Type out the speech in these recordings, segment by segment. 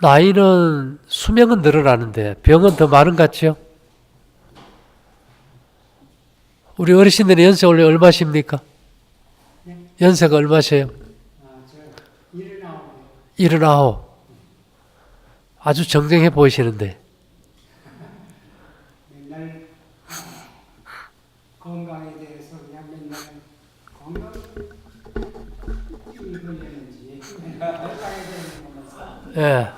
나이는 수명은 늘어나는데 병은 더 많은 것 같죠? 우리 어르신들의 연세 원래 얼마십니까? 연세가 얼마세요? 79. 아주 정정해 보이시는데. 맨날 건강에 대해서 그냥 맨날 건강 이걸렸는지 건강에 대해서 보면서 예.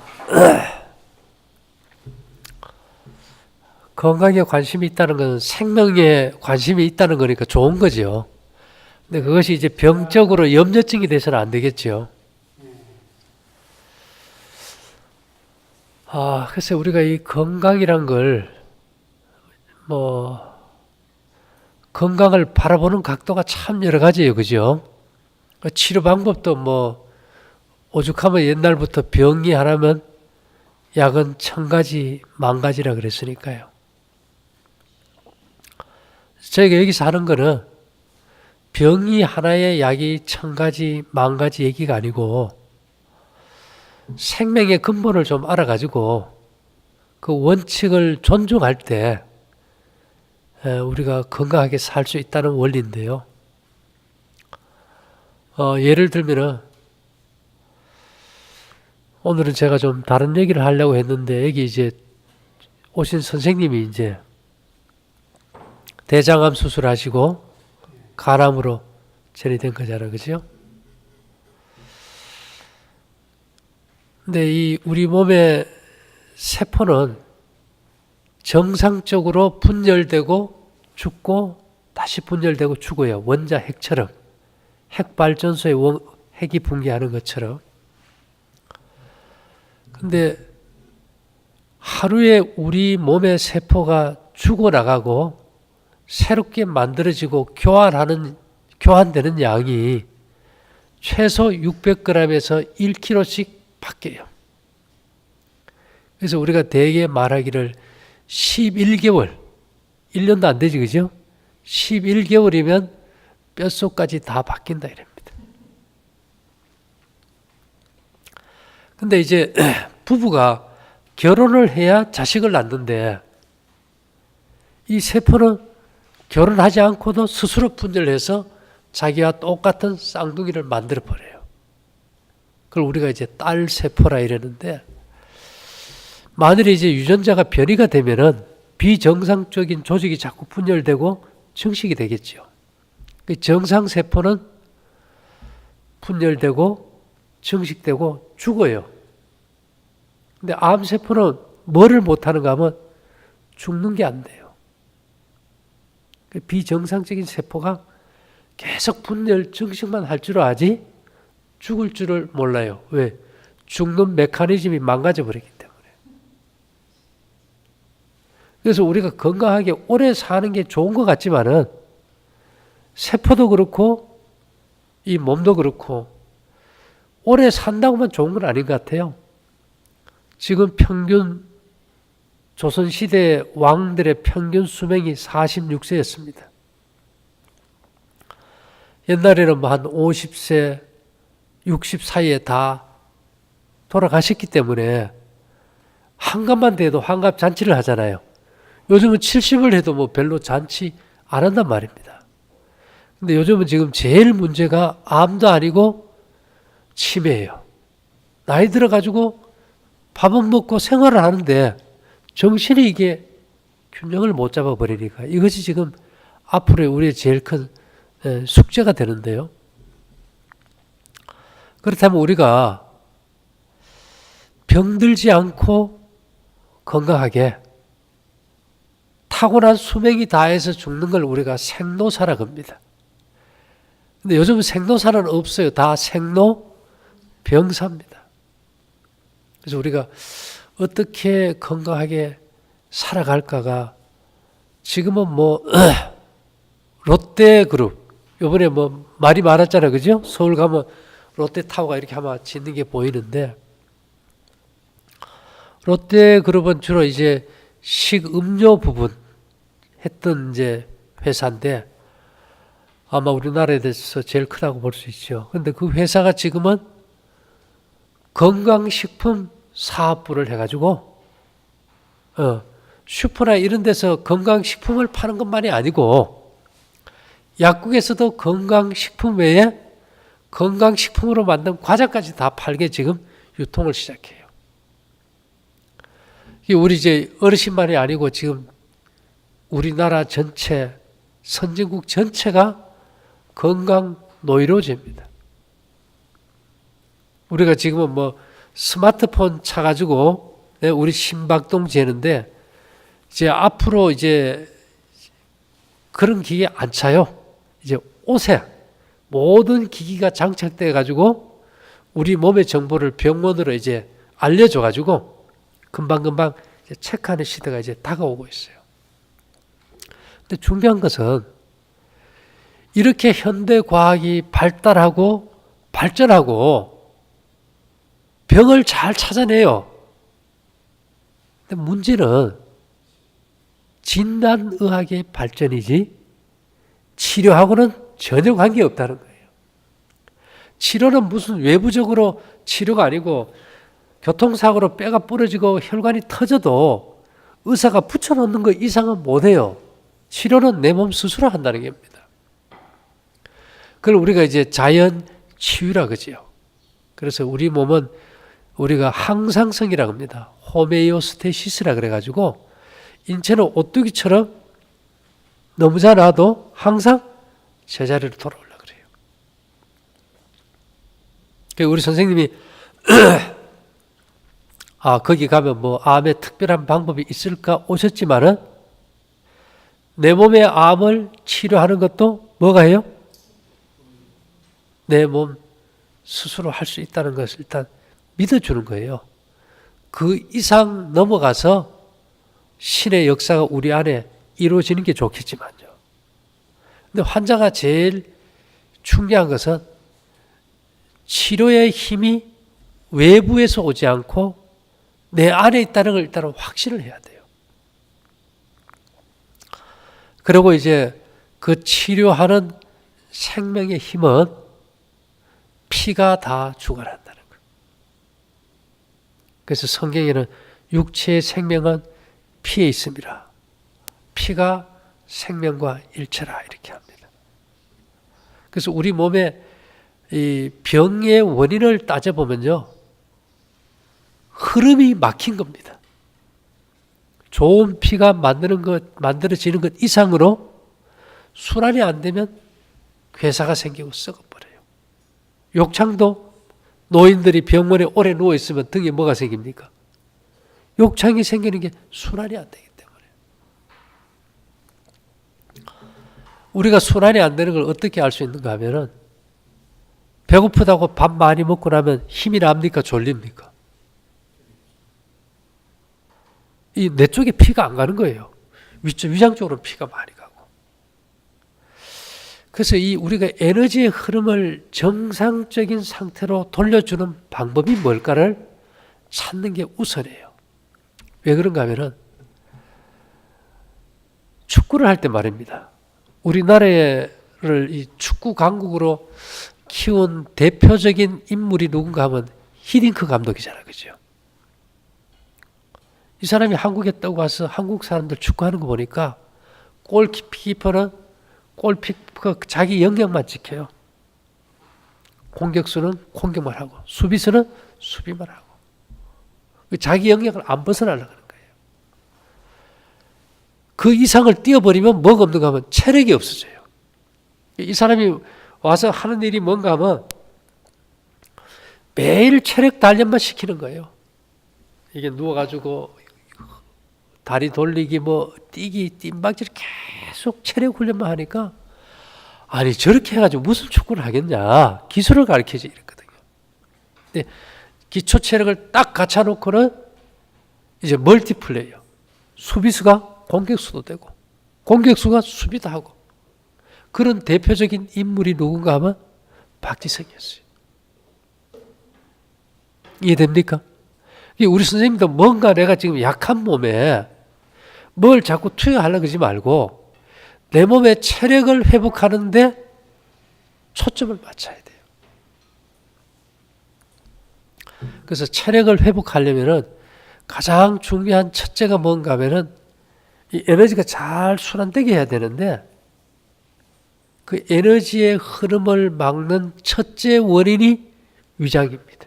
건강에 관심이 있다는 것은 생명에 관심이 있다는 거니까 좋은 거죠. 근데 그것이 이제 병적으로 염려증이 돼서는 안 되겠죠. 글쎄 우리가 이 건강이란 걸 건강을 바라보는 각도가 참 여러 가지예요. 그죠? 치료 방법도 오죽하면 옛날부터 병이 하나면 약은 1000가지, 10,000가지라 그랬으니까요. 저희가 여기서 하는 거는 병이 하나의 약이 1000가지, 10,000가지 얘기가 아니고 생명의 근본을 좀 알아가지고 그 원칙을 존중할 때 우리가 건강하게 살 수 있다는 원리인데요. 예를 들면은 오늘은 제가 좀 다른 얘기를 하려고 했는데 여기 이제 오신 선생님이 이제 대장암 수술하시고 간암으로 처리된 거잖아요. 그죠? 근데 이 우리 몸의 세포는 정상적으로 분열되고 죽고 다시 분열되고 죽어요. 원자 핵처럼. 핵발전소에 핵이 붕괴하는 것처럼. 근데 하루에 우리 몸의 세포가 죽어나가고 새롭게 만들어지고 교환되는 양이 최소 600g에서 1kg씩 바뀌어요. 그래서 우리가 대개 말하기를 11개월, 1년도 안 되지, 그죠? 11개월이면 뼛속까지 다 바뀐다 이랍니다. 근데 이제 부부가 결혼을 해야 자식을 낳는데 이 세포는 결혼하지 않고도 스스로 분열해서 자기와 똑같은 쌍둥이를 만들어 버려요. 그걸 우리가 이제 딸 세포라 이러는데 만일에 이제 유전자가 변이가 되면은 비정상적인 조직이 자꾸 분열되고 증식이 되겠죠. 정상 세포는 분열되고 증식되고 죽어요. 근데 암 세포는 뭐를 못하는가 하면 죽는 게 안 돼요. 비정상적인 세포가 계속 분열 증식만 할 줄 아지 죽을 줄을 몰라요. 왜? 죽는 메커니즘이 망가져 버리기 때문에. 그래서 우리가 건강하게 오래 사는 게 좋은 것 같지만은 세포도 그렇고 이 몸도 그렇고 오래 산다고만 좋은 건 아닌 것 같아요. 지금 평균 조선시대 왕들의 평균 수명이 46세였습니다. 옛날에는 한 50세, 60 사이에 다 돌아가셨기 때문에 환갑만 돼도 환갑 잔치를 하잖아요. 요즘은 70을 해도 별로 잔치 안 한단 말입니다. 근데 요즘은 지금 제일 문제가 암도 아니고 치매예요. 나이 들어가지고 밥은 먹고 생활을 하는데 정신이 이게 균형을 못 잡아버리니까 이것이 지금 앞으로의 우리의 제일 큰 숙제가 되는데요. 그렇다면 우리가 병들지 않고 건강하게 타고난 수명이 다해서 죽는 걸 우리가 생로사라고 합니다. 근데 요즘은 생로사는 없어요. 다 생로병사입니다. 그래서 우리가 어떻게 건강하게 살아갈까가 지금은 롯데그룹 이번에 말이 많았잖아요. 그죠? 서울 가면 롯데타워가 이렇게 아마 짓는 게 보이는데 롯데그룹은 주로 이제 식음료 부분 했던 이제 회사인데 아마 우리나라에서 제일 크다고 볼 수 있죠. 근데 그 회사가 지금은 건강식품 사업부를 해가지고 슈퍼나 이런 데서 건강식품을 파는 것만이 아니고 약국에서도 건강식품 외에 건강식품으로 만든 과자까지 다 팔게 지금 유통을 시작해요. 우리 이제 어르신만이 아니고 지금 우리나라 전체, 선진국 전체가 건강 노이로제입니다. 우리가 지금은 뭐 스마트폰 차가지고 우리 심박동 재는데 이제 앞으로 이제 그런 기계 안 차요. 이제 옷에 모든 기기가 장착돼 가지고 우리 몸의 정보를 병원으로 이제 알려줘 가지고 금방금방 이제 체크하는 시대가 이제 다가오고 있어요. 근데 중요한 것은 이렇게 현대 과학이 발달하고 발전하고 병을 잘 찾아내요. 근데 문제는 진단의학의 발전이지 치료하고는 전혀 관계없다는 거예요. 치료는 무슨 외부적으로 치료가 아니고 교통사고로 뼈가 부러지고 혈관이 터져도 의사가 붙여놓는 것 이상은 못해요. 치료는 내 몸 스스로 한다는 겁니다. 그걸 우리가 이제 자연 치유라 그러죠. 그래서 우리 몸은 우리가 항상성이라고 합니다. 호메오스테시스라 그래가지고 인체는 오뚜기처럼 너무 잘 놔도 항상 제자리로 돌아오려고 그래요. 우리 선생님이 거기 가면 뭐 암에 특별한 방법이 있을까 오셨지만은 내 몸의 암을 치료하는 것도 뭐가 해요? 내 몸 스스로 할 수 있다는 것을 일단 믿어주는 거예요. 그 이상 넘어가서 신의 역사가 우리 안에 이루어지는 게 좋겠지만요. 근데 환자가 제일 중요한 것은 치료의 힘이 외부에서 오지 않고 내 안에 있다는 걸 일단 확신을 해야 돼요. 그리고 이제 그 치료하는 생명의 힘은 피가 다 주관한다는 거예요. 그래서 성경에는 육체의 생명은 피에 있습니다. 피가 생명과 일체라 이렇게 합니다. 그래서 우리 몸에 이 병의 원인을 따져보면요. 흐름이 막힌 겁니다. 좋은 피가 만들어지는 것 이상으로 순환이 안 되면 괴사가 생기고 썩어버려요. 욕창도 노인들이 병원에 오래 누워있으면 등에 뭐가 생깁니까? 욕창이 생기는 게 순환이 안 되기 때문에. 우리가 순환이 안 되는 걸 어떻게 알 수 있는가 하면은 배고프다고 밥 많이 먹고 나면 힘이 납니까? 졸립니까? 이 내 쪽에 피가 안 가는 거예요. 위장 쪽으로 피가 많이 가고. 그래서 이 우리가 에너지의 흐름을 정상적인 상태로 돌려주는 방법이 뭘까를 찾는 게 우선이에요. 왜 그런가 하면은 축구를 할 때 말입니다. 우리나라를 이 축구 강국으로 키운 대표적인 인물이 누군가 하면 히딩크 감독이잖아요. 그죠? 이 사람이 한국에 떠고 와서 한국 사람들 축구하는 거 보니까 골키퍼는 골키퍼 자기 영역만 지켜요. 공격수는 공격만 하고 수비수는 수비만 하고 자기 영역을 안 벗어나려고 하는 거예요. 그 이상을 뛰어버리면 뭐가 없는가 하면 체력이 없어져요. 이 사람이 와서 하는 일이 뭔가 하면 매일 체력 단련만 시키는 거예요. 이게 누워가지고 다리 돌리기 뭐 뛰기 뜀박질 계속 체력 훈련만 하니까 아니 저렇게 해가지고 무슨 축구를 하겠냐 기술을 가르치지 이랬거든요. 근데 기초 체력을 딱 갖춰놓고는 이제 멀티플레이어 수비수가 공격수도 되고 공격수가 수비도 하고 그런 대표적인 인물이 누군가 하면 박지성이었어요. 이해됩니까? 우리 선생님도 뭔가 내가 지금 약한 몸에 뭘 자꾸 투여하려고 하지 말고 내 몸의 체력을 회복하는데 초점을 맞춰야 돼요. 그래서 체력을 회복하려면은 가장 중요한 첫째가 뭔가 하면은 이 에너지가 잘 순환되게 해야 되는데 그 에너지의 흐름을 막는 첫째 원인이 위장입니다.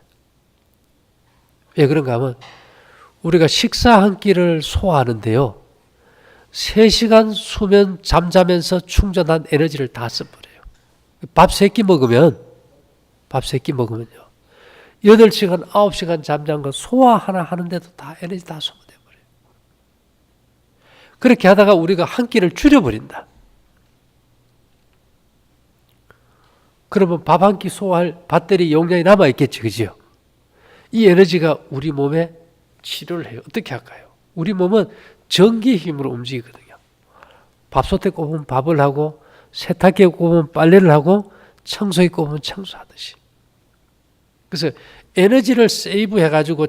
왜 그런가 하면 우리가 식사 한 끼를 소화하는데요. 3시간 수면 잠자면서 충전한 에너지를 다 써버려요. 밥 3끼 먹으면요. 8시간, 9시간 잠잔 거 소화 하나 하는데도 다 에너지 다 소모돼 버려요. 그렇게 하다가 우리가 한 끼를 줄여버린다. 그러면 밥 한 끼 소화할 배터리 용량이 남아있겠지, 그죠? 이 에너지가 우리 몸에 치료를 해요. 어떻게 할까요? 우리 몸은 전기의 힘으로 움직이거든요. 밥솥에 꼽으면 밥을 하고, 세탁기에 꼽으면 빨래를 하고, 청소기에 꼽으면 청소하듯이. 그래서 에너지를 세이브 해가지고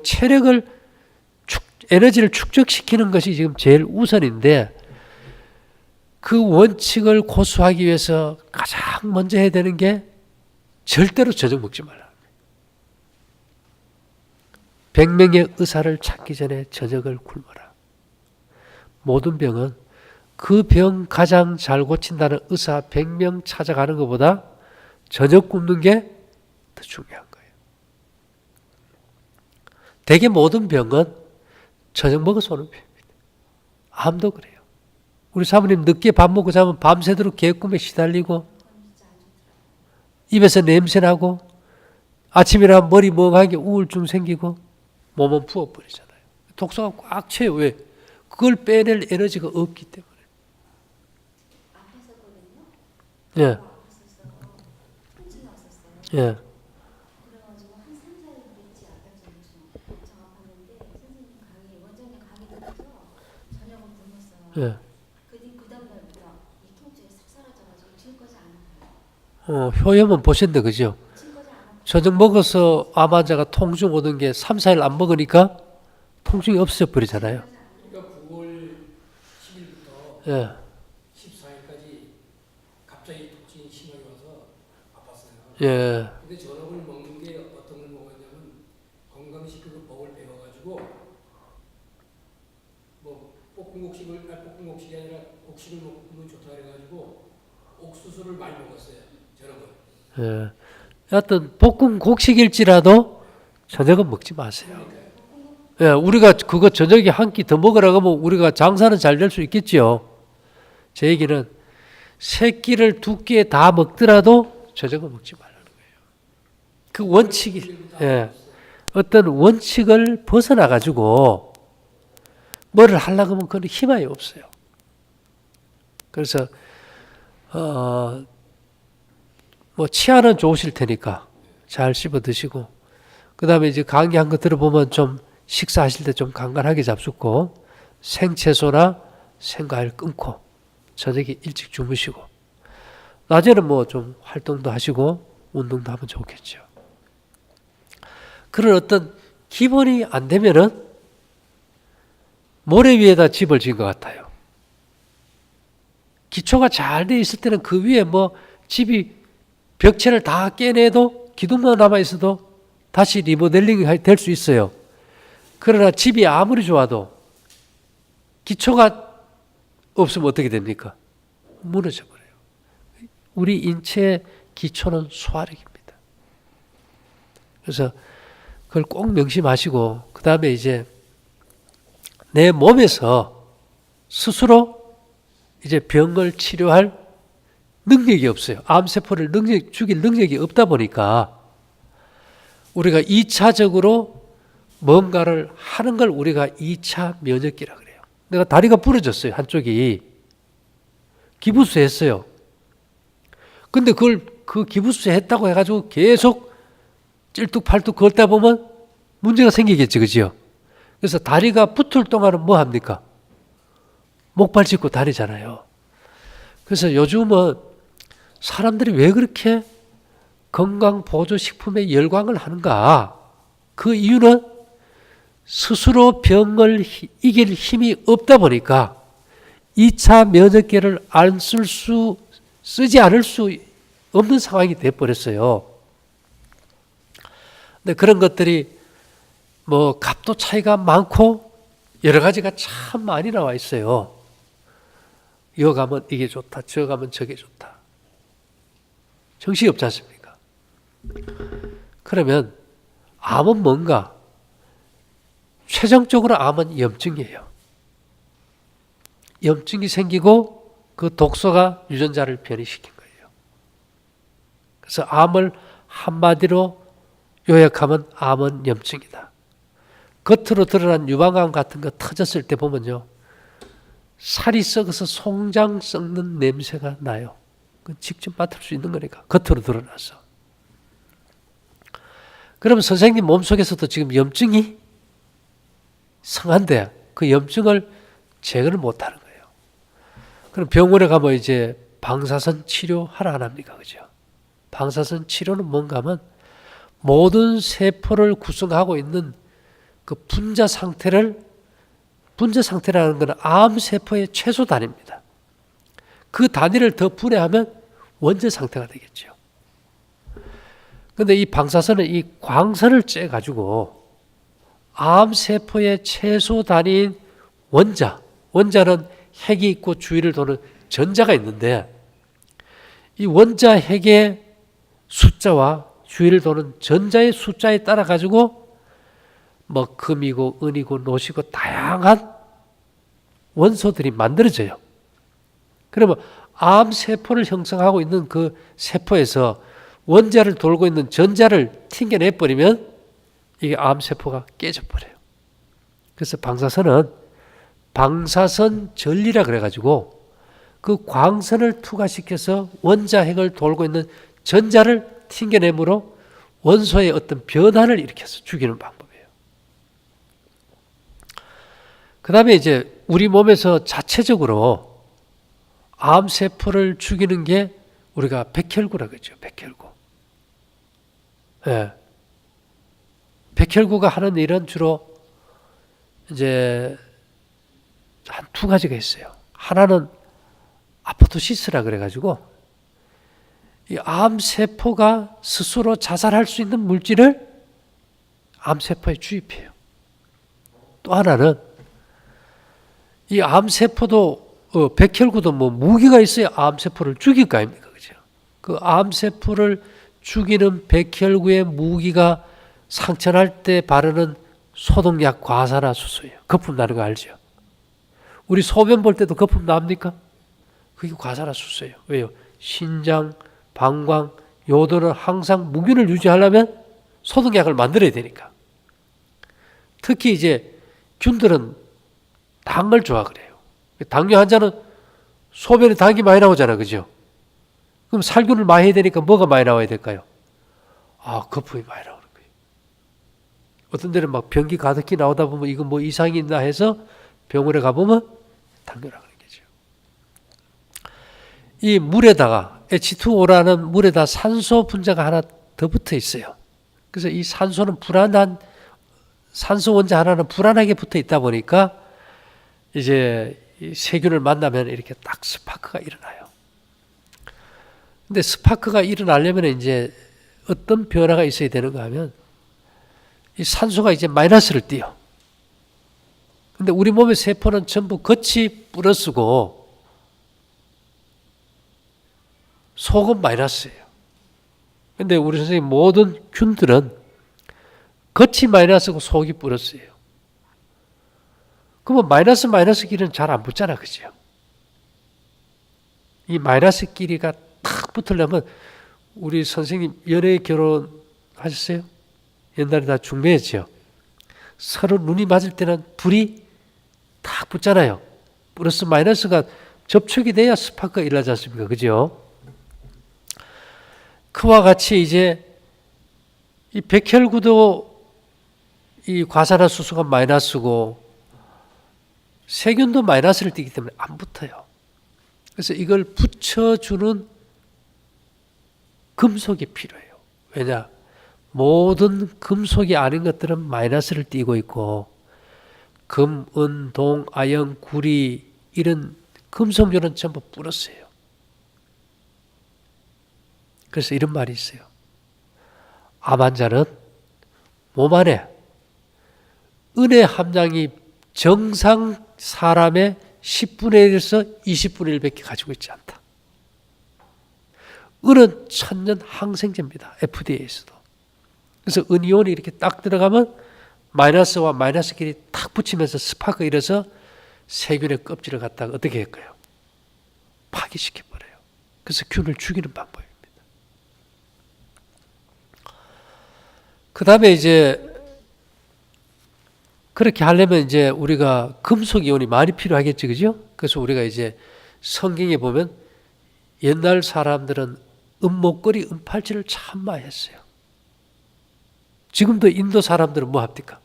에너지를 축적시키는 것이 지금 제일 우선인데 그 원칙을 고수하기 위해서 가장 먼저 해야 되는 게 절대로 저녁 먹지 말라. 100명의 의사를 찾기 전에 저녁을 굶어라. 모든 병은 그 병 가장 잘 고친다는 의사 100명 찾아가는 것보다 저녁 굶는 게 더 중요한 거예요. 대개 모든 병은 저녁 먹어서 오는 병입니다. 암도 그래요. 우리 사모님 늦게 밥 먹고 자면 밤새도록 개꿈에 시달리고 입에서 냄새나고 아침이라 머리 멍하게 우울증 생기고 몸은 부어버리잖아요. 독소가 꽉 채요. 왜? 그걸 빼낼 에너지가 없기 때문에. 예. 예. 그래가지고 한 3, 4일 됐지 아까 전에 저 아팠는데 선생님 강의 원장님 강의 들어서 저녁을 굶었어요. 예. 그 다음 날부터 이 통증이 싹 사라져가지고 지금까지 안 아파요. 효염은 보셨는데, 그죠? 지금까지 안 아파요. 저녁 먹어서 암 환자가 통증 오는 게 3, 4일 안 먹으니까 통증이 없어져 버리잖아요. 그러니까 9월 10일부터 예. 14일까지 갑자기 통증이 심하게 와서 아팠어요. 예. 근데 저녁을 먹는 게 어떤 걸 먹었냐면 건강식으로 먹을 배워가지고 뭐 볶음곡식이 아니라 곡식을 먹으면 좋다 그래가지고 옥수수를 많이 먹었어요. 저녁을. 예. 여하튼 볶음 곡식일지라도 저녁은 먹지 마세요. 예, 우리가 그거 저녁에 한 끼 더 먹으라고 하면 우리가 장사는 잘 될 수 있겠죠. 제 얘기는 3끼를 2끼에 다 먹더라도 저녁은 먹지 말라는 거예요. 그 원칙이, 예, 어떤 원칙을 벗어나가지고 뭐를 하려고 하면 그건 희망이 없어요. 그래서, 뭐 치아는 좋으실 테니까 잘 씹어 드시고, 그 다음에 이제 강의한 거 들어보면 좀 식사하실 때 좀 간간하게 잡숫고, 생채소나 생과일 끊고, 저녁에 일찍 주무시고, 낮에는 뭐 좀 활동도 하시고, 운동도 하면 좋겠죠. 그런 어떤 기본이 안 되면은 모래 위에다 집을 지은 것 같아요. 기초가 잘 돼 있을 때는 그 위에 뭐 집이 벽체를 다 깨내도 기둥만 남아 있어도 다시 리모델링이 될 수 있어요. 그러나 집이 아무리 좋아도 기초가 없으면 어떻게 됩니까? 무너져 버려요. 우리 인체의 기초는 소화력입니다. 그래서 그걸 꼭 명심하시고 그 다음에 이제 내 몸에서 스스로 이제 병을 치료할 능력이 없어요. 암세포를 죽일 능력이 없다 보니까 우리가 2차적으로 뭔가를 하는 걸 우리가 2차 면역기라 그래요. 내가 다리가 부러졌어요. 한쪽이. 기부스 했어요. 근데 그 기부스 했다고 해가지고 계속 찔뚝팔뚝 걷다 보면 문제가 생기겠지, 그죠? 그래서 다리가 붙을 동안은 뭐 합니까? 목발 짚고 다니잖아요. 그래서 요즘은 사람들이 왜 그렇게 건강보조식품에 열광을 하는가? 그 이유는 스스로 병을 이길 힘이 없다 보니까 2차 면역계를 쓰지 않을 수 없는 상황이 돼버렸어요. 근데 그런 것들이 뭐 값도 차이가 많고 여러 가지가 참 많이 나와 있어요. 이거 가면 이게 좋다, 저거 가면 저게 좋다. 정신이 없지 않습니까? 그러면 암은 뭔가? 최종적으로 암은 염증이에요. 염증이 생기고 그 독소가 유전자를 변이시킨 거예요. 그래서 암을 한마디로 요약하면 암은 염증이다. 겉으로 드러난 유방암 같은 거 터졌을 때 보면요, 살이 썩어서 송장 썩는 냄새가 나요. 그건 직접 맡을 수 있는 거니까, 겉으로 드러나서. 그럼 선생님 몸속에서도 지금 염증이 성한데 그 염증을 제거를 못하는 거예요. 그럼 병원에 가면 이제 방사선 치료하라 안 합니까? 그죠? 방사선 치료는 뭔가 하면 모든 세포를 구성하고 있는 그 분자 상태라는 것은 암세포의 최소 단위입니다. 그 단위를 더 분해하면 원자 상태가 되겠죠. 그런데 이 방사선은 이 광선을 쬐가지고 암세포의 최소 단위인 원자는 핵이 있고 주위를 도는 전자가 있는데 이 원자 핵의 숫자와 주위를 도는 전자의 숫자에 따라 가지고 뭐 금이고 은이고 노시고 다양한 원소들이 만들어져요. 그러면 암세포를 형성하고 있는 그 세포에서 원자를 돌고 있는 전자를 튕겨내버리면 이게 암세포가 깨져버려요. 그래서 방사선은 방사선 전리라 그래가지고 그 광선을 투과시켜서 원자 핵을 돌고 있는 전자를 튕겨내므로 원소의 어떤 변화를 일으켜서 죽이는 방법이에요. 그 다음에 이제 우리 몸에서 자체적으로 암세포를 죽이는 게 우리가 백혈구라고 그러죠. 백혈구. 예. 백혈구가 하는 일은 주로 이제 한 두 가지가 있어요. 하나는 아포토시스라 그래가지고 이 암세포가 스스로 자살할 수 있는 물질을 암세포에 주입해요. 또 하나는 이 암세포도 백혈구도 뭐 무기가 있어야 암세포를 죽일 거 아닙니까? 그죠? 그 암세포를 죽이는 백혈구의 무기가 상처날 때 바르는 소독약 과산화수소예요. 거품 나는 거 알죠? 우리 소변 볼 때도 거품 납니까? 그게 과산화수소예요. 왜요? 신장, 방광, 요도는 항상 무균을 유지하려면 소독약을 만들어야 되니까. 특히 이제 균들은 단 걸 좋아 그래요. 당뇨 환자는 소변에 당이 많이 나오잖아, 그죠? 그럼 살균을 많이 해야 되니까 뭐가 많이 나와야 될까요? 거품이 많이 나오는 거예요. 어떤 데는 막 변기 가득히 나오다 보면 이거 뭐 이상이 있나 해서 병원에 가보면 당뇨라고 하는 거죠. 이 물에다가 H2O라는 물에다 산소 분자가 하나 더 붙어 있어요. 그래서 이 산소는 산소 원자 하나는 불안하게 붙어 있다 보니까 이제 세균을 만나면 이렇게 딱 스파크가 일어나요. 근데 스파크가 일어나려면 이제 어떤 변화가 있어야 되는가 하면 이 산소가 이제 마이너스를 띄어. 근데 우리 몸의 세포는 전부 겉이 플러스고 속은 마이너스예요. 근데 우리 선생님 모든 균들은 겉이 마이너스고 속이 플러스예요. 그러면 마이너스 길이는 잘 안 붙잖아, 그죠? 이 마이너스 길이가 탁 붙으려면 우리 선생님 연애 결혼하셨어요? 옛날에 다 중매했죠. 서로 눈이 맞을 때는 불이 탁 붙잖아요. 플러스 마이너스가 접촉이 돼야 스파크가 일어나지 않습니까? 그죠? 그와 같이 이제 이 백혈구도 이 과산화수소가 마이너스고 세균도 마이너스를 띠기 때문에 안 붙어요. 그래서 이걸 붙여주는 금속이 필요해요. 왜냐? 모든 금속이 아닌 것들은 마이너스를 띠고 있고 금, 은, 동, 아연, 구리 이런 금속류는 전부 플러스예요. 그래서 이런 말이 있어요. 암 환자는 몸 안에 은의 함량이 정상 사람의 10분의 1에서 20분의 1밖에 가지고 있지 않다. 은은 천년 항생제입니다. FDA에서도. 그래서 은이온이 이렇게 딱 들어가면 마이너스와 마이너스끼리 탁 붙이면서 스파크 일어서 세균의 껍질을 갖다가 어떻게 할까요? 파괴시켜버려요. 그래서 균을 죽이는 방법입니다. 그 다음에 이제 그렇게 하려면 이제 우리가 금속 이온이 많이 필요하겠죠, 그죠? 그래서 우리가 이제 성경에 보면 옛날 사람들은 은목걸이, 은팔찌를 참 많이 했어요. 지금도 인도 사람들은 뭐 합니까?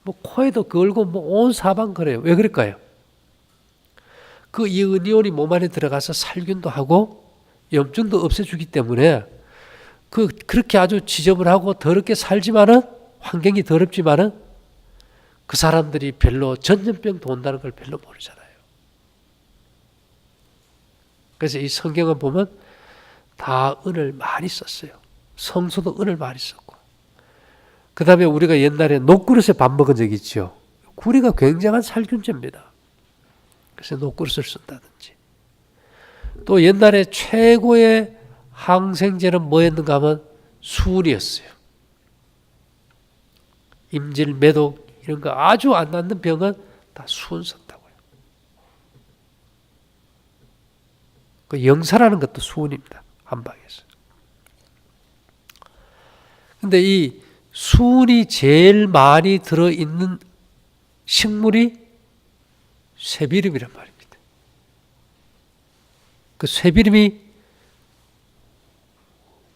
뭐 코에도 걸고 뭐 온 사방 그래요. 왜 그럴까요? 그 이 은이온이 몸 안에 들어가서 살균도 하고 염증도 없애주기 때문에 그렇게 아주 지저분하고 더럽게 살지만은 환경이 더럽지만은 그 사람들이 별로 전염병도 온다는 걸 별로 모르잖아요. 그래서 이 성경을 보면 다 은을 많이 썼어요. 성소도 은을 많이 썼고. 그 다음에 우리가 옛날에 녹그릇에 밥 먹은 적이 있죠. 구리가 굉장한 살균제입니다. 그래서 녹그릇을 쓴다든지. 또 옛날에 최고의 항생제는 뭐였는가 하면 수은이었어요. 임질, 매독 이런 거 아주 안 낫는 병은 다 수은 썼다고요. 그 영사라는 것도 수은입니다. 한방에서. 근데 이 수은이 제일 많이 들어있는 식물이 쇠비름이란 말입니다. 그 쇠비름이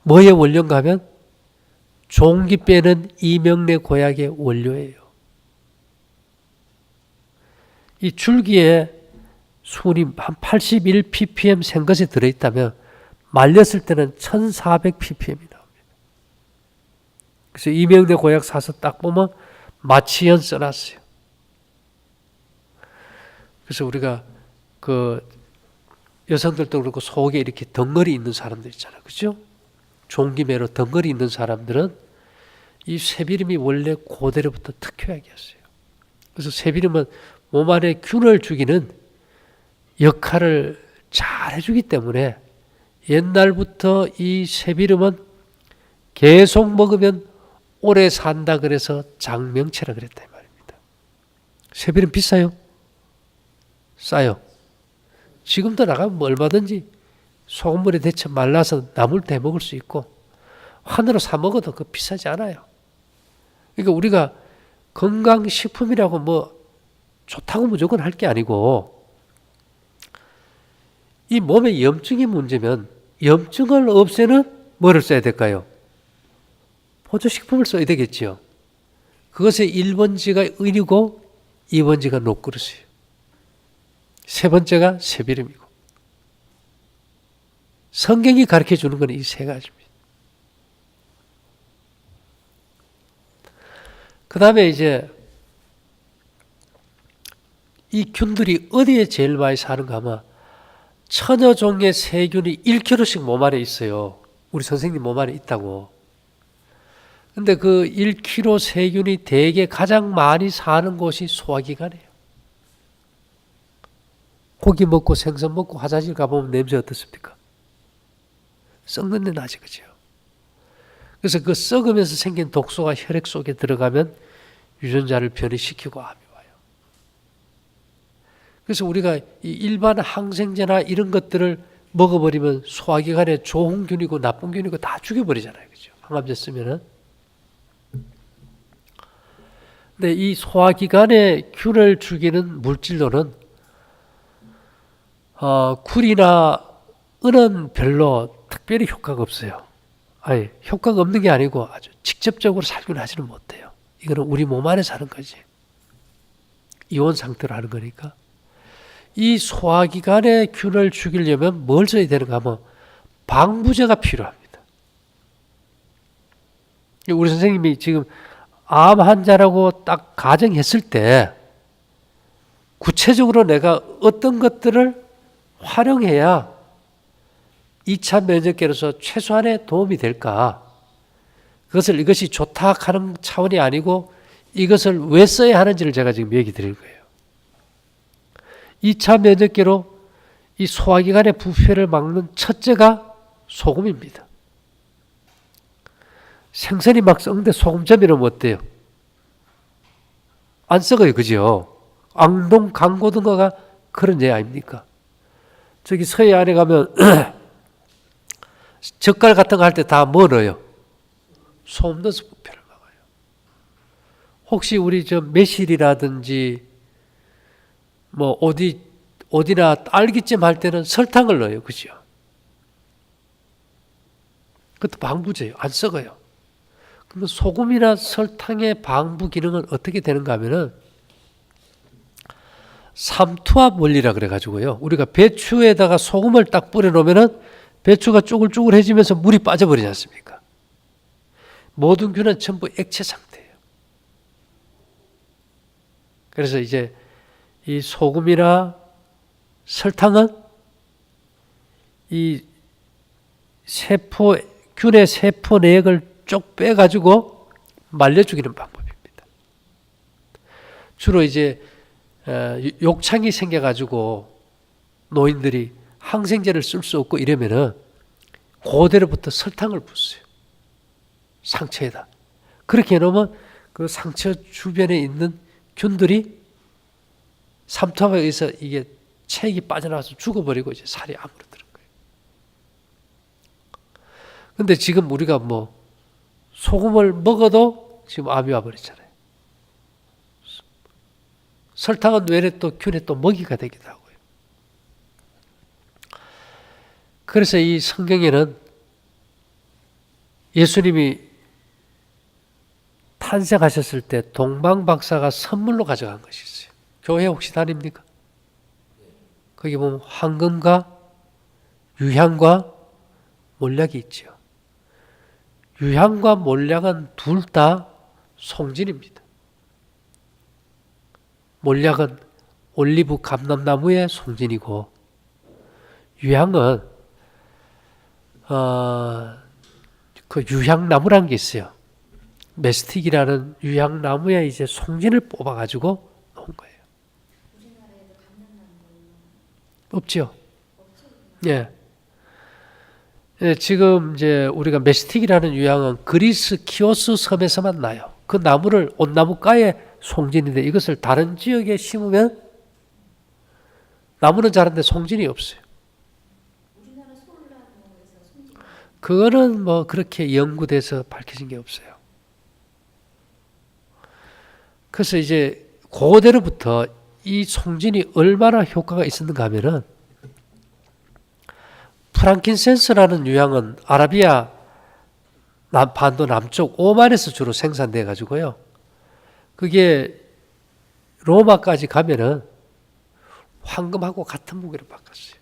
뭐의 원료인가 하면 종기 빼는 이명래 고약의 원료예요. 이 줄기에 수은이 한 81 ppm 생것이 들어있다면 말렸을 때는 1400 ppm이 나옵니다. 그래서 이명래 고약 사서 딱 보면 마취연 써놨어요. 그래서 우리가 그 여성들도 그렇고 속에 이렇게 덩어리 있는 사람들 있잖아요. 그죠? 종기매로 덩어리 있는 사람들은 이 쇠비름이 원래 고대로부터 특효약이었어요. 그래서 쇠비름은 몸 안에 균을 죽이는 역할을 잘 해주기 때문에 옛날부터 이 쇠비름은 계속 먹으면 오래 산다 그래서 장명체라 그랬다 이 말입니다. 쇠비름 비싸요? 싸요. 지금도 나가면 뭐 얼마든지 소금물에 데쳐 말라서 나물 대 먹을 수 있고 환으로 사 먹어도 그 비싸지 않아요. 그러니까 우리가 건강식품이라고 뭐 좋다고 무조건 할 게 아니고 이 몸에 염증이 문제면 염증을 없애는 뭐를 써야 될까요? 보조식품을 써야 되겠죠. 그것의 1번지가 은이고 2번지가 녹그릇이에요. 세 번째가 쇠비름이고. 성경이 가르쳐 주는 건 이 세 가지입니다. 그 다음에 이제 이 균들이 어디에 제일 많이 사는가 하면 천여 종의 세균이 1kg씩 몸 안에 있어요. 우리 선생님 몸 안에 있다고. 근데 그 1kg 세균이 대개 가장 많이 사는 곳이 소화기관이에요. 고기 먹고 생선 먹고 화장실 가보면 냄새 어떻습니까? 썩는 데 나지, 그죠? 그래서 그 썩으면서 생긴 독소가 혈액 속에 들어가면 유전자를 변이시키고 암이 와요. 그래서 우리가 이 일반 항생제나 이런 것들을 먹어버리면 소화기관에 좋은 균이고 나쁜 균이고 다 죽여버리잖아요. 그죠? 항암제 쓰면은. 근데 이 소화기관에 균을 죽이는 물질로는 쿨이나 은은 별로 특별히 효과가 없어요. 아니, 효과가 없는 게 아니고 아주 직접적으로 살균하지는 못해요. 이거는 우리 몸 안에 사는 거지. 이온 상태로 하는 거니까. 이 소화기관의 균을 죽이려면 뭘 써야 되는가 하면 방부제가 필요합니다. 우리 선생님이 지금 암 환자라고 딱 가정했을 때 구체적으로 내가 어떤 것들을 활용해야 2차 면역계로서 최소한의 도움이 될까? 이것이 좋다 하는 차원이 아니고 이것을 왜 써야 하는지를 제가 지금 얘기 드릴 거예요. 2차 면역계로 이 소화기관의 부패를 막는 첫째가 소금입니다. 생선이 막 썩는데 소금점이 넣으면 어때요? 안 썩어요. 그죠? 앙동, 강고등어가 그런 예 아닙니까? 저기 서해안에 가면 젓갈 같은 거 할 때 다 뭐 넣어요? 소금 넣어서 부패를 막아요. 혹시 우리 저 매실이라든지 뭐 어디나 딸기잼 할 때는 설탕을 넣어요. 그죠? 그것도 방부제예요. 안 썩어요. 그러면 소금이나 설탕의 방부 기능은 어떻게 되는가 하면은 삼투압 원리라 그래가지고요. 우리가 배추에다가 소금을 딱 뿌려놓으면은 배추가 쭈글쭈글해지면서 물이 빠져버리지 않습니까? 모든 균은 전부 액체 상태예요. 그래서 이제 이 소금이나 설탕은 이 균의 세포 내역을 쪽 빼가지고 말려 죽이는 방법입니다. 주로 이제 욕창이 생겨가지고 노인들이 항생제를 쓸 수 없고 이러면은 그대로부터 설탕을 붓어요. 상처에다. 그렇게 해놓으면 그 상처 주변에 있는 균들이 삼투압에 의해서 이게 체액이 빠져나와서 죽어버리고 이제 살이 아물어드는 거예요. 근데 지금 우리가 뭐 소금을 먹어도 지금 암이 와버리잖아요. 설탕은 외래 또 균의 또 먹이가 되기도 하고요. 그래서 이 성경에는 예수님이 탄생하셨을 때 동방박사가 선물로 가져간 것이 있어요. 교회 혹시 다닙니까? 거기 보면 황금과 유향과 몰약이 있죠. 유향과 몰약은 둘 다 송진입니다. 몰약은 올리브 감람나무의 송진이고 유향은 그 유향나무라는 게 있어요. 메스틱이라는 유향나무에 이제 송진을 뽑아가지고 놓은 거예요. 우리나라에도 감남나무 없죠? 예. 예, 지금 이제 우리가 메스틱이라는 유향은 그리스 키오스 섬에서만 나요. 그 나무를 온나무가에 송진인데 이것을 다른 지역에 심으면 나무는 자란데 송진이 없어요. 우리나라 소울나무에서 숨진 그거는 뭐 그렇게 연구돼서 밝혀진 게 없어요. 그래서 이제 그대로부터 이 송진이 얼마나 효과가 있었는가 하면은 프랑킨센스라는 유향은 아라비아 반도 남쪽 오만에서 주로 생산돼 가지고요. 그게 로마까지 가면은 황금하고 같은 무게로 바꿨어요.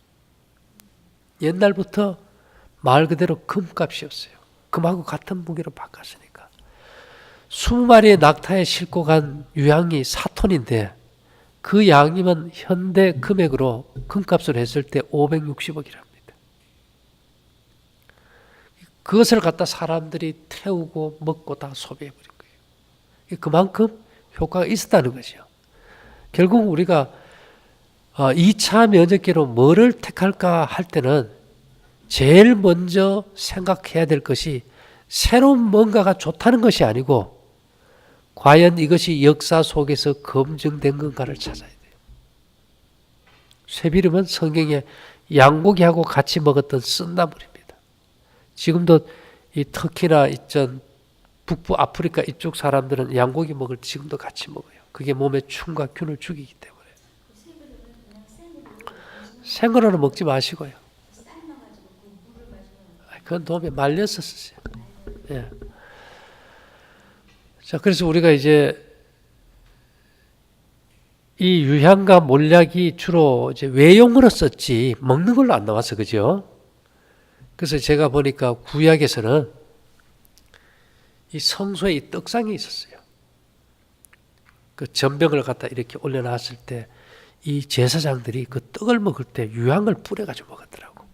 옛날부터 말 그대로 금값이었어요. 금하고 같은 무게로 바꿨으니까. 20마리의 낙타에 싣고 간 유향이 4톤인데 그 양이면 현대 금액으로 금값을 했을 때 560억이랍니다. 그것을 갖다 사람들이 태우고 먹고 다 소비해버린 거예요. 그만큼 효과가 있었다는 거죠. 결국 우리가 2차 면역계로 뭐를 택할까 할 때는 제일 먼저 생각해야 될 것이 새로운 뭔가가 좋다는 것이 아니고 과연 이것이 역사 속에서 검증된 건가를 찾아야 돼요. 쇠비름은 성경에 양고기하고 같이 먹었던 쓴나물입니다. 지금도 이 터키나 있전 북부 아프리카 이쪽 사람들은 양고기 먹을 때 지금도 같이 먹어요. 그게 몸에 충과 균을 죽이기 때문에. 쇠비름은 그냥 생으로 생으로는 먹지 마시고요. 삶아가지고 그 물을 마시면 그건 도움에 말려서 쓰세요. 예. 자, 그래서 우리가 이제 이 유향과 몰약이 주로 이제 외용으로 썼지 먹는 걸로 안 나와서 그죠? 그래서 제가 보니까 구약에서는 이 성소에 이 떡상이 있었어요. 그 전병을 갖다 이렇게 올려놨을 때 이 제사장들이 그 떡을 먹을 때 유향을 뿌려가지고 먹었더라고.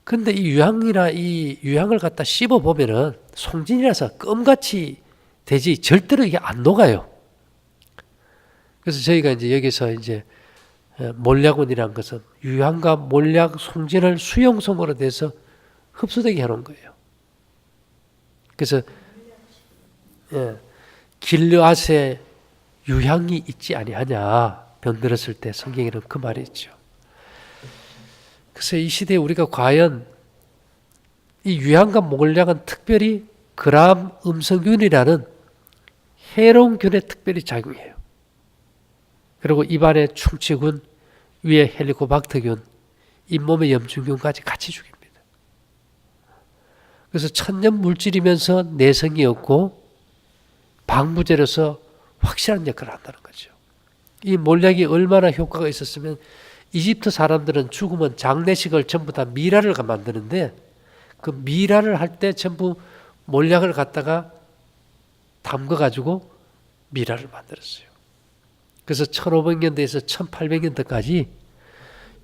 근데 이 유향을 갖다 씹어 보면은 송진이라서 껌같이 되지 절대로 이게 안 녹아요. 그래서 저희가 이제 여기서 이제 몰약원이라는 것은 유향과 몰약, 송진을 수용성으로 돼서 흡수되게 해놓은 거예요. 그래서 길르앗에 유향이 있지 아니하냐 병들었을 때 성경에는 그 말이 있죠. 그래서 이 시대에 우리가 과연 이 유향과 몰약은 특별히 그람 음성균이라는 해로운 균에 특별히 작용해요. 그리고 입안에 충치균, 위에 헬리코박터균, 잇몸에 염증균까지 같이 죽입니다. 그래서 천연 물질이면서 내성이 없고 방부제로서 확실한 역할을 한다는 거죠. 이 몰약이 얼마나 효과가 있었으면 이집트 사람들은 죽으면 장례식을 전부 다 미라를 만드는데 그 미라를 할 때 전부 몰약을 갖다가 담가가지고 미라를 만들었어요. 그래서 1500년대에서 1800년대까지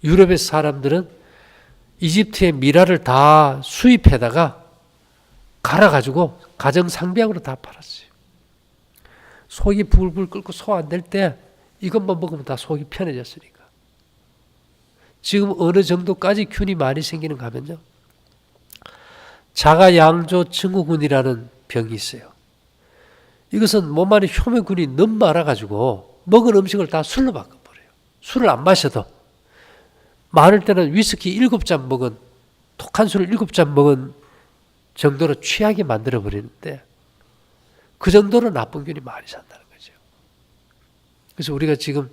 유럽의 사람들은 이집트의 미라를 다 수입해다가 갈아가지고 가정상비약으로 다 팔았어요. 속이 불불 끓고 소 안 될 때 이것만 먹으면 다 속이 편해졌으니까. 지금 어느 정도까지 균이 많이 생기는가 하면요. 자가양조 증후군이라는 병이 있어요. 이것은 몸 안에 효면균이 너무 많아가지고 먹은 음식을 다 술로 바꿔버려요. 술을 안 마셔도 많을 때는 위스키 7잔 먹은 독한 술을 7잔 먹은 정도로 취하게 만들어버리는데 그 정도로 나쁜 균이 많이 산다는 거죠. 그래서 우리가 지금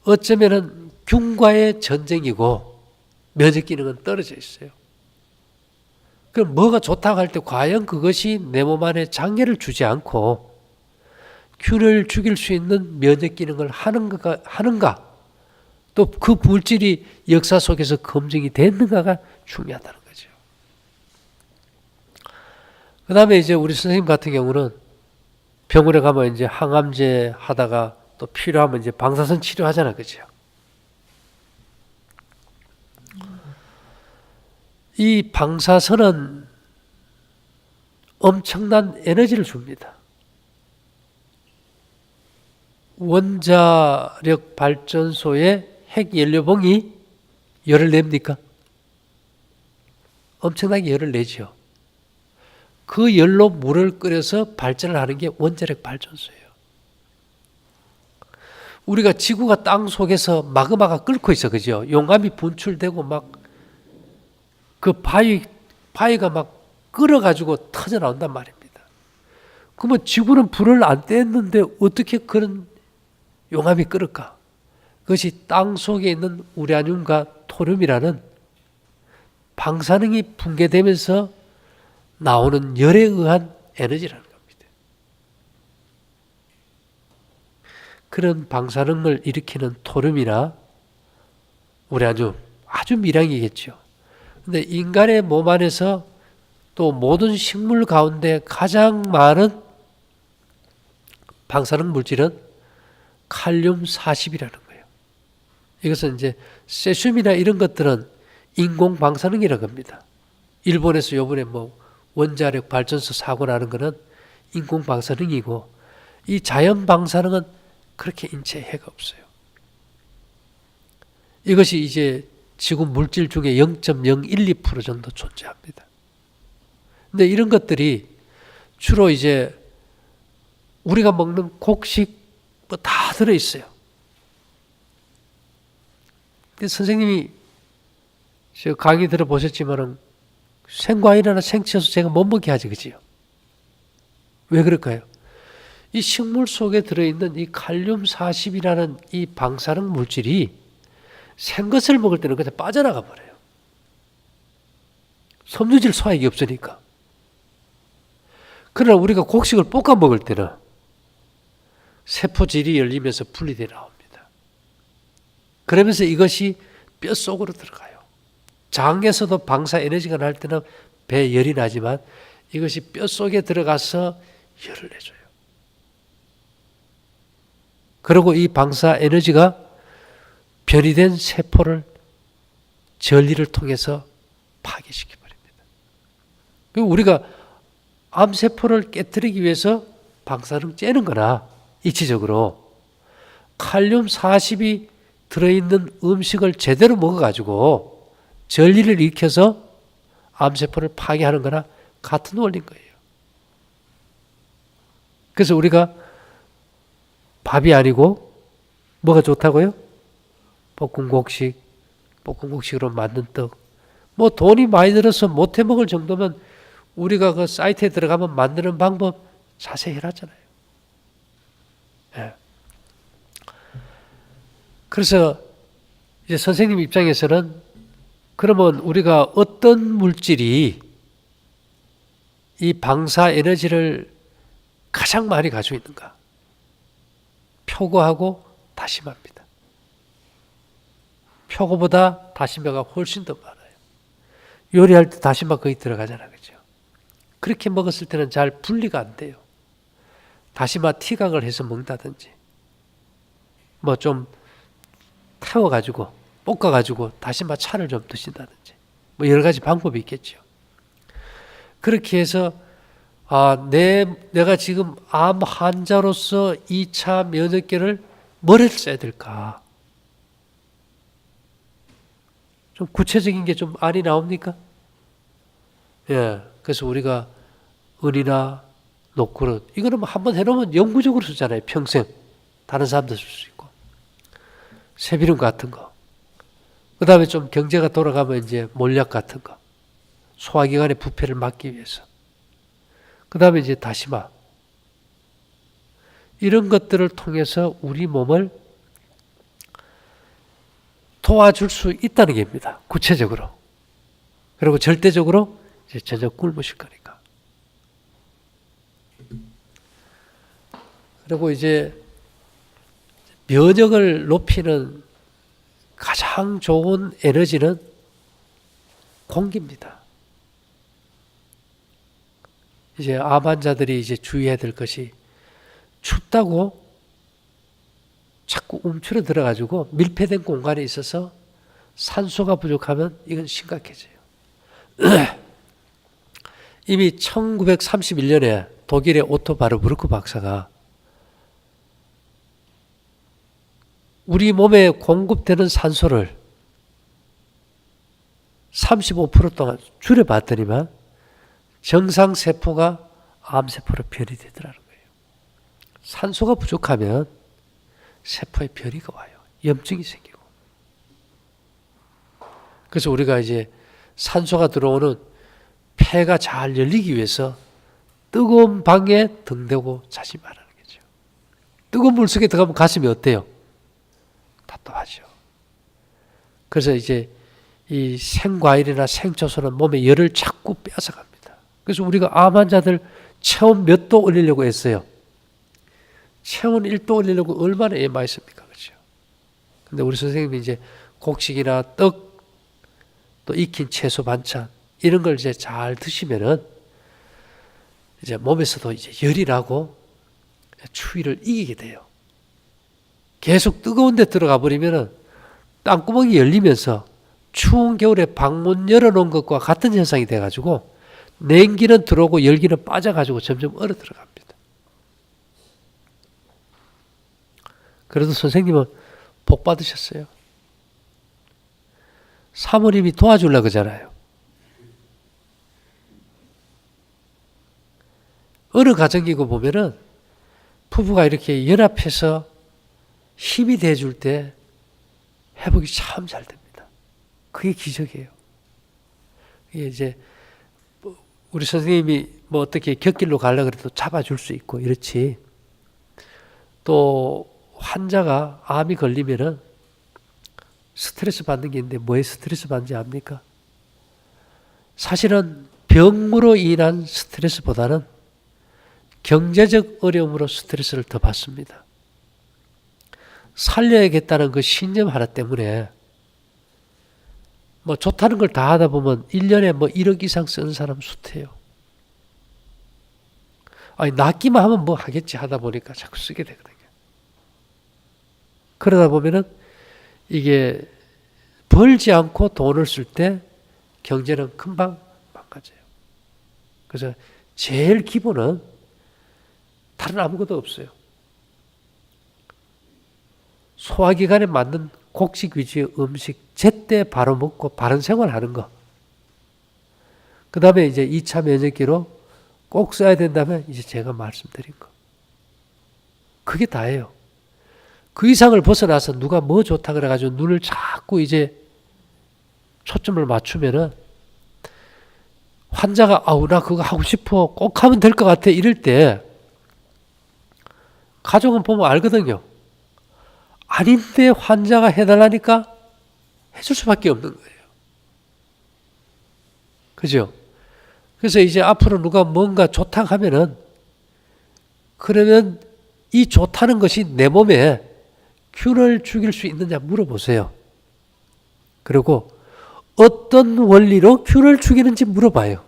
어쩌면은 균과의 전쟁이고 면역 기능은 떨어져 있어요. 그럼 뭐가 좋다고 할 때 과연 그것이 내 몸 안에 장애를 주지 않고 균을 죽일 수 있는 면역 기능을 하는가? 또 그 물질이 역사 속에서 검증이 됐는가가 중요하다는 거죠. 그 다음에 이제 우리 선생님 같은 경우는 병원에 가면 이제 항암제 하다가 또 필요하면 이제 방사선 치료하잖아, 그죠? 이 방사선은 엄청난 에너지를 줍니다. 원자력 발전소의 핵 연료봉이 열을 냅니까? 엄청나게 열을 내죠. 그 열로 물을 끓여서 발전을 하는 게 원자력 발전소예요. 우리가 지구가 땅 속에서 마그마가 끓고 있어, 그죠? 용암이 분출되고 막 그 바위가 막 끓어가지고 터져 나온단 말입니다. 그러면 지구는 불을 안 뗐는데 어떻게 그런 용암이 끓을까? 그것이 땅 속에 있는 우라늄과 토륨이라는 방사능이 붕괴되면서 나오는 열에 의한 에너지라는 겁니다. 그런 방사능을 일으키는 토륨이나 우라늄 아주 미량이겠죠. 근데 인간의 몸 안에서 또 모든 식물 가운데 가장 많은 방사능 물질은 칼륨 40이라는 거예요. 이것은 이제 세슘이나 이런 것들은 인공 방사능이라고 합니다. 일본에서 요번에 뭐 원자력 발전소 사고 나는 거는 인공 방사능이고 이 자연 방사능은 그렇게 인체에 해가 없어요. 이것이 이제 지구 물질 중에 0.012% 정도 존재합니다. 근데 이런 것들이 주로 이제 우리가 먹는 곡식 뭐 다 들어있어요. 근데 선생님이 저 강의 들어보셨지만은 생과일이나 생채소 제가 못 먹게 하지, 그지요? 왜 그럴까요? 이 식물 속에 들어있는 이 칼륨 40이라는 이 방사능 물질이 생것을 먹을 때는 그냥 빠져나가 버려요. 섬유질 소화액이 없으니까. 그러나 우리가 곡식을 볶아 먹을 때는 세포질이 열리면서 분리되어 나옵니다. 그러면서 이것이 뼛속으로 들어가요. 장에서도 방사 에너지가 날 때는 배에 열이 나지만 이것이 뼛속에 들어가서 열을 내줘요. 그리고 이 방사 에너지가 변이된 세포를 전리를 통해서 파괴시켜버립니다. 그리고 우리가 암세포를 깨뜨리기 위해서 방사능 째는 거나 이치적으로 칼륨 40이 들어있는 음식을 제대로 먹어가지고 전리를 일으켜서 암세포를 파괴하는 거나 같은 원리인 거예요. 그래서 우리가 밥이 아니고 뭐가 좋다고요? 볶음곡식으로 만든 떡. 뭐 돈이 많이 들어서 못 해먹을 정도면 우리가 그 사이트에 들어가면 만드는 방법 자세히 해놨잖아요. 예. 그래서 이제 선생님 입장에서는 그러면 우리가 어떤 물질이 이 방사 에너지를 가장 많이 가지고 있는가? 표고하고 다시마입니다. 표고보다 다시마가 훨씬 더 많아요. 요리할 때 다시마 거의 들어가잖아요. 그죠? 그렇게 먹었을 때는 잘 분리가 안 돼요. 다시마 티각을 해서 먹는다든지 뭐 좀 태워가지고 볶아가지고 다시마 차를 좀 드신다든지 뭐 여러 가지 방법이 있겠죠. 그렇게 해서 내가 지금 암 환자로서 2차 면역계를 뭐를 써야 될까? 좀 구체적인 게 좀 안이 나옵니까? 예. 그래서 우리가 은이나 녹그릇 이거는 뭐 한번 해놓으면 영구적으로 쓰잖아요. 평생. 다른 사람도 쓸 수 있고. 새비름 같은 거. 그 다음에 좀 경제가 돌아가면 이제 몰약 같은 거. 소화기관의 부패를 막기 위해서. 그 다음에 이제 다시마. 이런 것들을 통해서 우리 몸을 도와줄 수 있다는 겁니다. 구체적으로. 그리고 절대적으로 이제 저녁 굶으실 거니까. 그리고 이제 면역을 높이는 가장 좋은 에너지는 공기입니다. 이제 암 환자들이 이제 주의해야 될 것이 춥다고 자꾸 움츠러 들어가지고 밀폐된 공간에 있어서 산소가 부족하면 이건 심각해져요. 이미 1931년에 독일의 오토 바르부르크 박사가 우리 몸에 공급되는 산소를 35% 동안 줄여봤더니만 정상세포가 암세포로 변이 되더라는 거예요. 산소가 부족하면 세포에 변이가 와요. 염증이 생기고. 그래서 우리가 이제 산소가 들어오는 폐가 잘 열리기 위해서 뜨거운 방에 등대고 자지 말라는 거죠. 뜨거운 물 속에 들어가면 가슴이 어때요? 답답하죠. 그래서 이제 이 생과일이나 생초소는 몸에 열을 자꾸 뺏어갑니다. 그래서 우리가 암 환자들 체온 몇 도 올리려고 했어요. 체온 1도 올리려고 얼마나 애 많이 씁니까? 그렇죠? 근데 우리 선생님이 이제 곡식이나 떡, 또 익힌 채소 반찬, 이런 걸 이제 잘 드시면은 이제 몸에서도 이제 열이 나고 추위를 이기게 돼요. 계속 뜨거운 데 들어가 버리면은 땅구멍이 열리면서 추운 겨울에 방문 열어놓은 것과 같은 현상이 돼가지고 냉기는 들어오고 열기는 빠져가지고 점점 얼어 들어갑니다. 그래도 선생님은 복 받으셨어요. 사모님이 도와주려고 그러잖아요. 어느 가정이고 보면은 부부가 이렇게 연합해서 힘이 돼줄 때 회복이 참 잘 됩니다. 그게 기적이에요. 이게 이제 우리 선생님이 뭐 어떻게 곁길로 가려고 해도 잡아줄 수 있고 이렇지. 또 환자가 암이 걸리면은 스트레스 받는 게 있는데 뭐에 스트레스 받는지 압니까? 사실은 병으로 인한 스트레스보다는 경제적 어려움으로 스트레스를 더 받습니다. 살려야겠다는 그 신념 하나 때문에 뭐 좋다는 걸 다 하다 보면 1년에 뭐 1억 이상 쓰는 사람 숱해요. 아니, 낫기만 하면 뭐 하겠지 하다 보니까 자꾸 쓰게 되거든요. 그러다 보면은 이게 벌지 않고 돈을 쓸 때 경제는 금방 망가져요. 그래서 제일 기본은 다른 아무것도 없어요. 소화기관에 맞는 곡식 위주의 음식 제때 바로 먹고 바른 생활하는 거. 그 다음에 이제 2차 면역기로 꼭 써야 된다면 이제 제가 말씀드린 거. 그게 다예요. 그 이상을 벗어나서 누가 뭐 좋다 그래가지고 눈을 자꾸 이제 초점을 맞추면은 환자가 아우 나 그거 하고 싶어 꼭 하면 될 것 같아 이럴 때 가족은 보면 알거든요. 아닌데 환자가 해달라니까 해줄 수밖에 없는 거예요. 그죠? 그래서 이제 앞으로 누가 뭔가 좋다 하면은 그러면 이 좋다는 것이 내 몸에 균을 죽일 수 있느냐 물어보세요. 그리고 어떤 원리로 균을 죽이는지 물어봐요.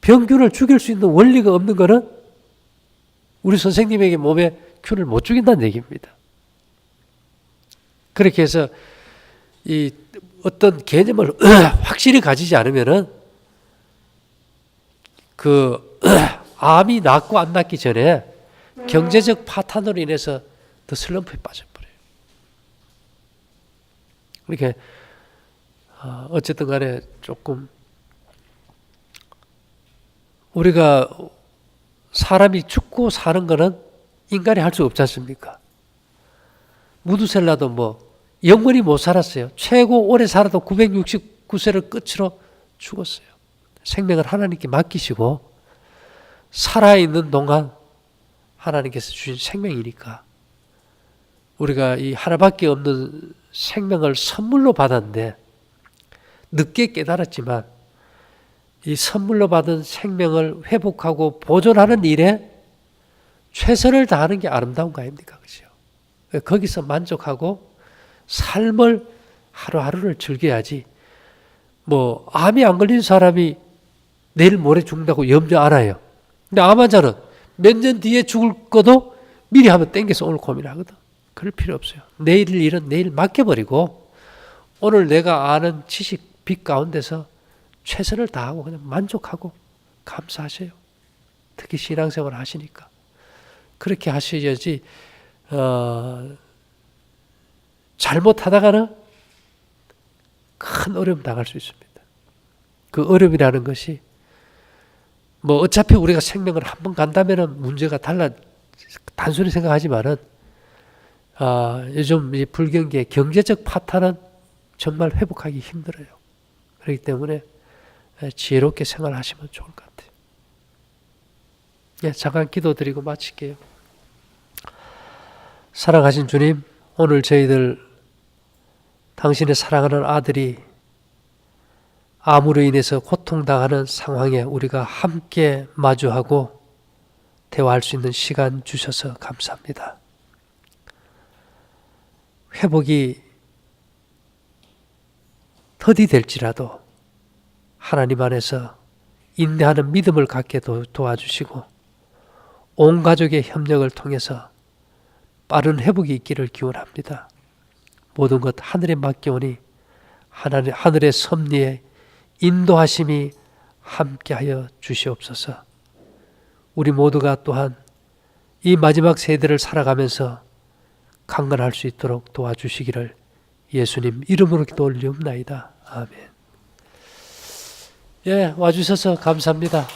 병균을 죽일 수 있는 원리가 없는 거는 우리 선생님에게 몸에 균을 못 죽인다는 얘기입니다. 그렇게 해서 이 어떤 개념을 확실히 가지지 않으면은 그 암이 낫고 안 낫기 전에 경제적 파탄으로 인해서 더 슬럼프에 빠져버려요. 이렇게 어쨌든 간에 조금 우리가 사람이 죽고 사는 거는 인간이 할 수 없지 않습니까? 무두셀라도 뭐 영원히 못 살았어요. 최고 오래 살아도 969세를 끝으로 죽었어요. 생명을 하나님께 맡기시고 살아있는 동안 하나님께서 주신 생명이니까 우리가 이 하나밖에 없는 생명을 선물로 받았는데 늦게 깨달았지만 이 선물로 받은 생명을 회복하고 보존하는 일에 최선을 다하는 게 아름다운 거 아닙니까? 그죠? 거기서 만족하고 삶을 하루하루를 즐겨야지 뭐 암이 안 걸린 사람이 내일 모레 죽는다고 염려 안 해요. 근데 암 환자는 몇 년 뒤에 죽을 거도 미리 하면 땡겨서 오늘 고민하거든. 그럴 필요 없어요. 내일 일은 내일 맡겨버리고 오늘 내가 아는 지식 빛 가운데서 최선을 다하고 그냥 만족하고 감사하세요. 특히 신앙생활 하시니까. 그렇게 하셔야지 잘못하다가는 큰 어려움 당할 수 있습니다. 그 어려움이라는 것이 뭐 어차피 우리가 생명을 한 번 간다면은 문제가 달라 단순히 생각하지만은 요즘 이 불경기의 경제적 파탄은 정말 회복하기 힘들어요. 그렇기 때문에 지혜롭게 생활하시면 좋을 것 같아요. 예, 잠깐 기도드리고 마칠게요. 사랑하신 주님, 오늘 저희들 당신의 사랑하는 아들이 암으로 인해서 고통당하는 상황에 우리가 함께 마주하고 대화할 수 있는 시간 주셔서 감사합니다. 회복이 더디 될지라도 하나님 안에서 인내하는 믿음을 갖게 도와주시고 온 가족의 협력을 통해서 빠른 회복이 있기를 기원합니다. 모든 것 하늘에 맡겨오니 하늘의 섭리에 인도하심이 함께하여 주시옵소서. 우리 모두가 또한 이 마지막 세대를 살아가면서 강건할 수 있도록 도와주시기를 예수님 이름으로 기도 올리옵나이다. 아멘. 예, 와주셔서 감사합니다.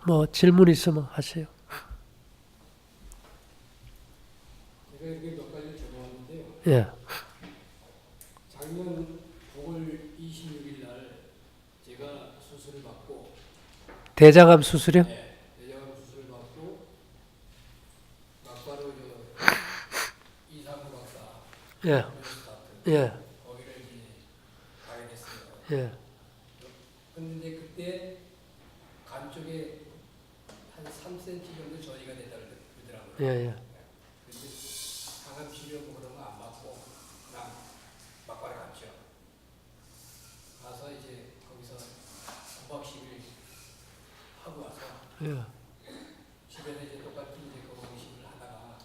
뭐 질문 있으면 하세요. 제가 이렇게 몇 가지 적어왔는데요. 예. 작년 9월 26일 날 제가 수술을 받고 대장암 수술이요? 네, 대장암 수술을 받고 막바로 이상우 박사 예. 예. 거기를 이제 가게 됐어요. 예. 그런데 그때 간 쪽에 한 3cm 정도 저리가 됐다 그러더라고요. 예. 예. 근데 항암 치료 뭐 그런 거 안 받고 그냥 막바로 갔죠. 가서 이제 거기서 9박 10일 하고 와서 예. 집에서 이제 똑같이 이제 거기식을 하다가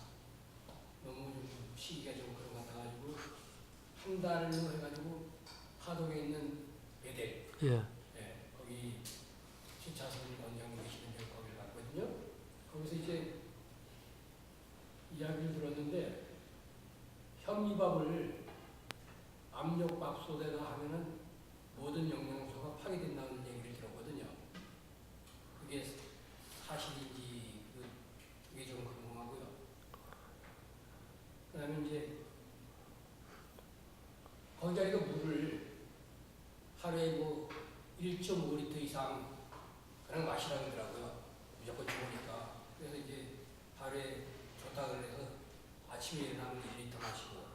너무 좀 시기가 좀 그런 것 같아가지고 한 달로 해가지고 하동에 있는 외대 예. 예, 거기 신차선 원장님 계시는 데 거기를 갔거든요. 거기서 이제 이야기를 들었는데 현미밥을 압력밥솥에다 하면은 모든 영양소가 파괴된다는 얘기를 들었거든요. 그게 사실인지 그게 좀 궁금하고요. 그다음에 이제 거기다가 물을 하루에 뭐 1.5리터 이상 그냥 마시라고 하더라고요. 무조건 좋으니까. 그래서 이제 하루에 좋다 그래서 아침에 일어나면 1리터 마시고,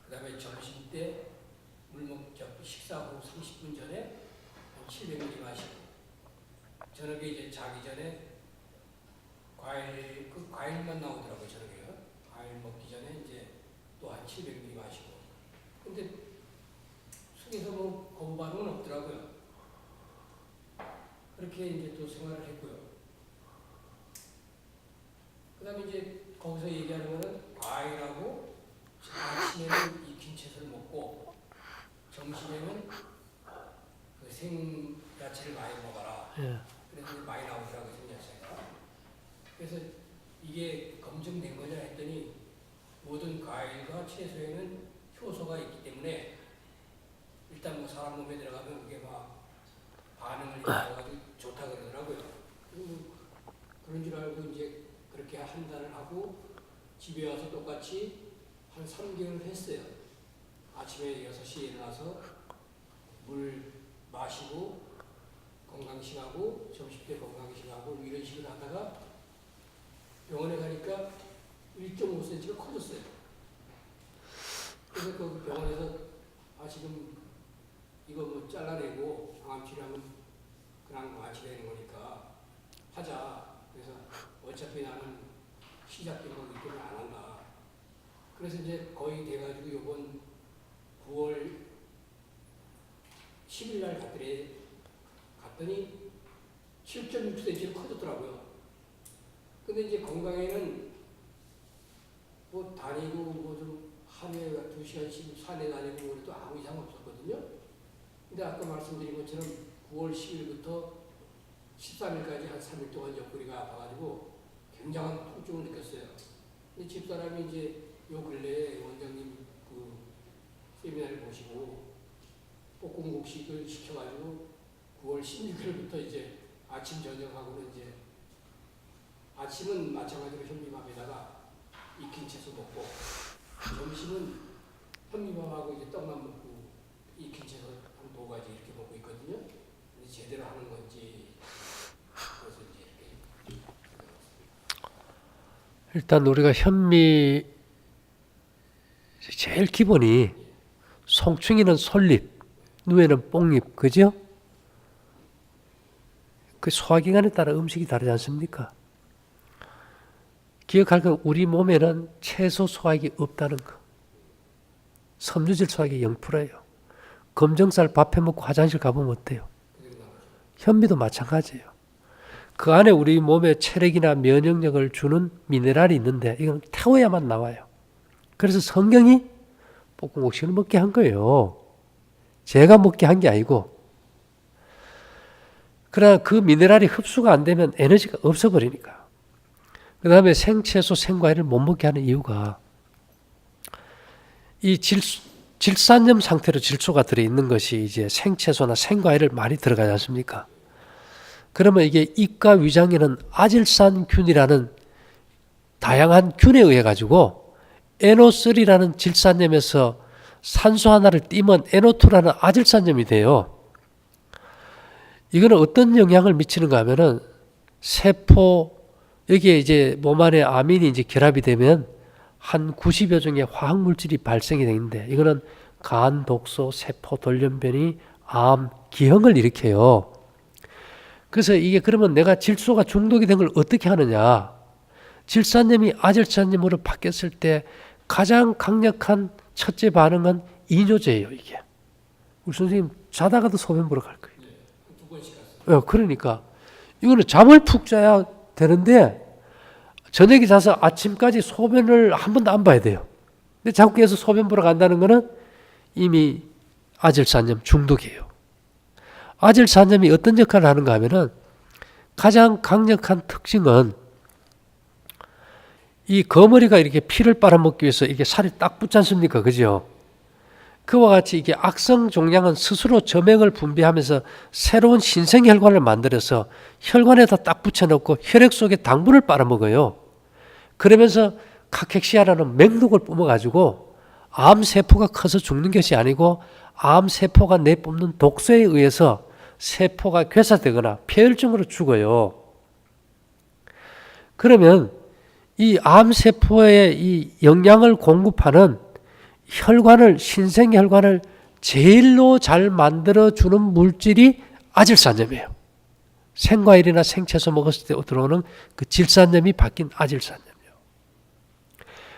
그 다음에 점심 때 식사 후 30분 전에 한 700ml 마시고, 저녁에 이제 자기 전에 과일만 나오더라고요. 저녁에요. 과일 먹기 전에 이제 또 한 700ml 마시고. 근데 속에서 뭐 거부 반응은 없더라고요. 그렇게 이제 또 생활을 했고요. 그 다음에 이제 거기서 얘기하는 거는 과일하고 아침에는 익힌 채소를 먹고 점심에는 그 생야채를 많이 먹어라. 예. 그래서 많이 나오더라고요, 생야채가. 그래서 이게 검증된 거냐 했더니 모든 과일과 채소에는 효소가 있기 때문에 일단 뭐 사람 몸에 들어가면 그게 막 반응을 일으켜가지고 좋다 그러더라고요. 그런 줄 알고 이제 그렇게 한 달을 하고 집에 와서 똑같이 한 3개월 했어요. 아침에 6시에 일어나서 물 마시고 건강식하고 점심때 건강식하고 이런 식으로 하다가 병원에 가니까 1.5cm가 커졌어요. 그래서 그 병원에서 지금 이거 뭐 잘라내고 항암 치료하면 그냥 완치되는 거니까 하자. 그래서 어차피 나는 시작된 거기 때문에 안 한다. 그래서 이제 거의 돼가지고 이번 9월 10일 날 갔더니 7.6cm로 커졌더라고요. 근데 이제 건강에는 뭐 다니고 뭐 좀 하루에 2시간씩 산에 다니고 그래도 아무 이상 없었거든요. 근데 아까 말씀드린 것처럼 9월 10일부터 13일까지 한 3일 동안 옆구리가 아파가지고 굉장한 통증을 느꼈어요. 근데 집사람이 이제 요 근래에 원장님 그 세미나를 보시고 볶음국식을 시켜가지고 9월 16일부터 이제 아침 저녁하고는 이제 아침은 마찬가지로 현미밥에다가 익힌 채소 먹고 점심은 현미밥하고 이제 떡만 먹고 익힌 채소 한 2가지 이렇게 먹고 있거든요. 근데 제대로 하는 건지 그래서 이제 이렇게 일단 우리가 현미 제일 기본이 송충이는 솔잎, 누에는 뽕잎, 그죠? 그 소화기관에 따라 음식이 다르지 않습니까? 기억할 건 우리 몸에는 채소 소화기 없다는 거. 섬유질 소화기 0%예요. 검정쌀 밥해 먹고 화장실 가보면 어때요? 현미도 마찬가지예요. 그 안에 우리 몸에 체력이나 면역력을 주는 미네랄이 있는데 이건 태워야만 나와요. 그래서 성경이 볶음국식을 먹게 한 거예요. 제가 먹게 한 게 아니고. 그러나 그 미네랄이 흡수가 안 되면 에너지가 없어버리니까. 그 다음에 생채소, 생과일을 못 먹게 하는 이유가 이 질산염 상태로 질소가 들어있는 것이 이제 생채소나 생과일을 많이 들어가지 않습니까? 그러면 이게 입과 위장에는 아질산균이라는 다양한 균에 의해 가지고 NO3라는 질산염에서 산소 하나를 띠면 NO2라는 아질산염이 돼요. 이거는 어떤 영향을 미치는가 하면은 세포, 여기에 이제 몸 안에 아민이 이제 결합이 되면 한 90여 종의 화학물질이 발생이 되는데 이거는 간, 독소, 세포, 돌연변이, 암, 기형을 일으켜요. 그래서 이게 그러면 내가 질소가 중독이 된 걸 어떻게 하느냐. 질산염이 아질산염으로 바뀌었을 때 가장 강력한 첫째 반응은 이뇨제예요, 이게. 우리 선생님 자다가도 소변 보러 갈 거예요. 2번씩 갔어요. 그러니까 이거는 잠을 푹 자야 되는데 저녁에 자서 아침까지 소변을 한 번도 안 봐야 돼요. 근데 자꾸 계속 소변 보러 간다는 거는 이미 아질산염 중독이에요. 아질산염이 어떤 역할을 하는가 하면은 가장 강력한 특징은 이 거머리가 이렇게 피를 빨아먹기 위해서 이게 살이 딱 붙지 않습니까? 그죠? 그와 같이 이게 악성 종양은 스스로 점액을 분비하면서 새로운 신생혈관을 만들어서 혈관에다 딱 붙여놓고 혈액 속에 당분을 빨아먹어요. 그러면서 카케시아라는 맹독을 뿜어가지고 암세포가 커서 죽는 것이 아니고 암세포가 내뿜는 독소에 의해서 세포가 괴사되거나 폐혈증으로 죽어요. 그러면 이 암세포에 이 영양을 공급하는 혈관을, 신생혈관을 제일로 잘 만들어주는 물질이 아질산염이에요. 생과일이나 생채소 먹었을 때 들어오는 그 질산염이 바뀐 아질산염이에요.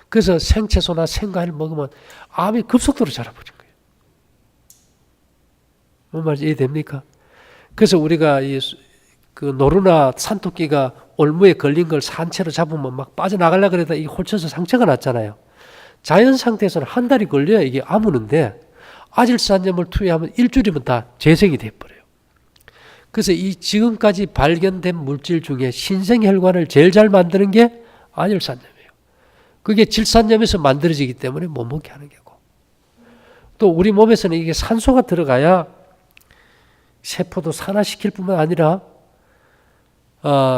그래서 생채소나 생과일 먹으면 암이 급속도로 자라버린 거예요. 뭔 말인지 이해됩니까? 그래서 우리가 그 노루나 산토끼가 올무에 걸린 걸 산채로 잡으면 막 빠져나가려고 그러다 이 홀쳐서 상처가 났잖아요. 자연 상태에서는 한 달이 걸려야 이게 아무는데 아질산염을 투여하면 일주일이면 다 재생이 돼버려요. 그래서 이 지금까지 발견된 물질 중에 신생혈관을 제일 잘 만드는 게 아질산염이에요. 그게 질산염에서 만들어지기 때문에 못 먹게 하는 거고. 또 우리 몸에서는 이게 산소가 들어가야 세포도 산화시킬 뿐만 아니라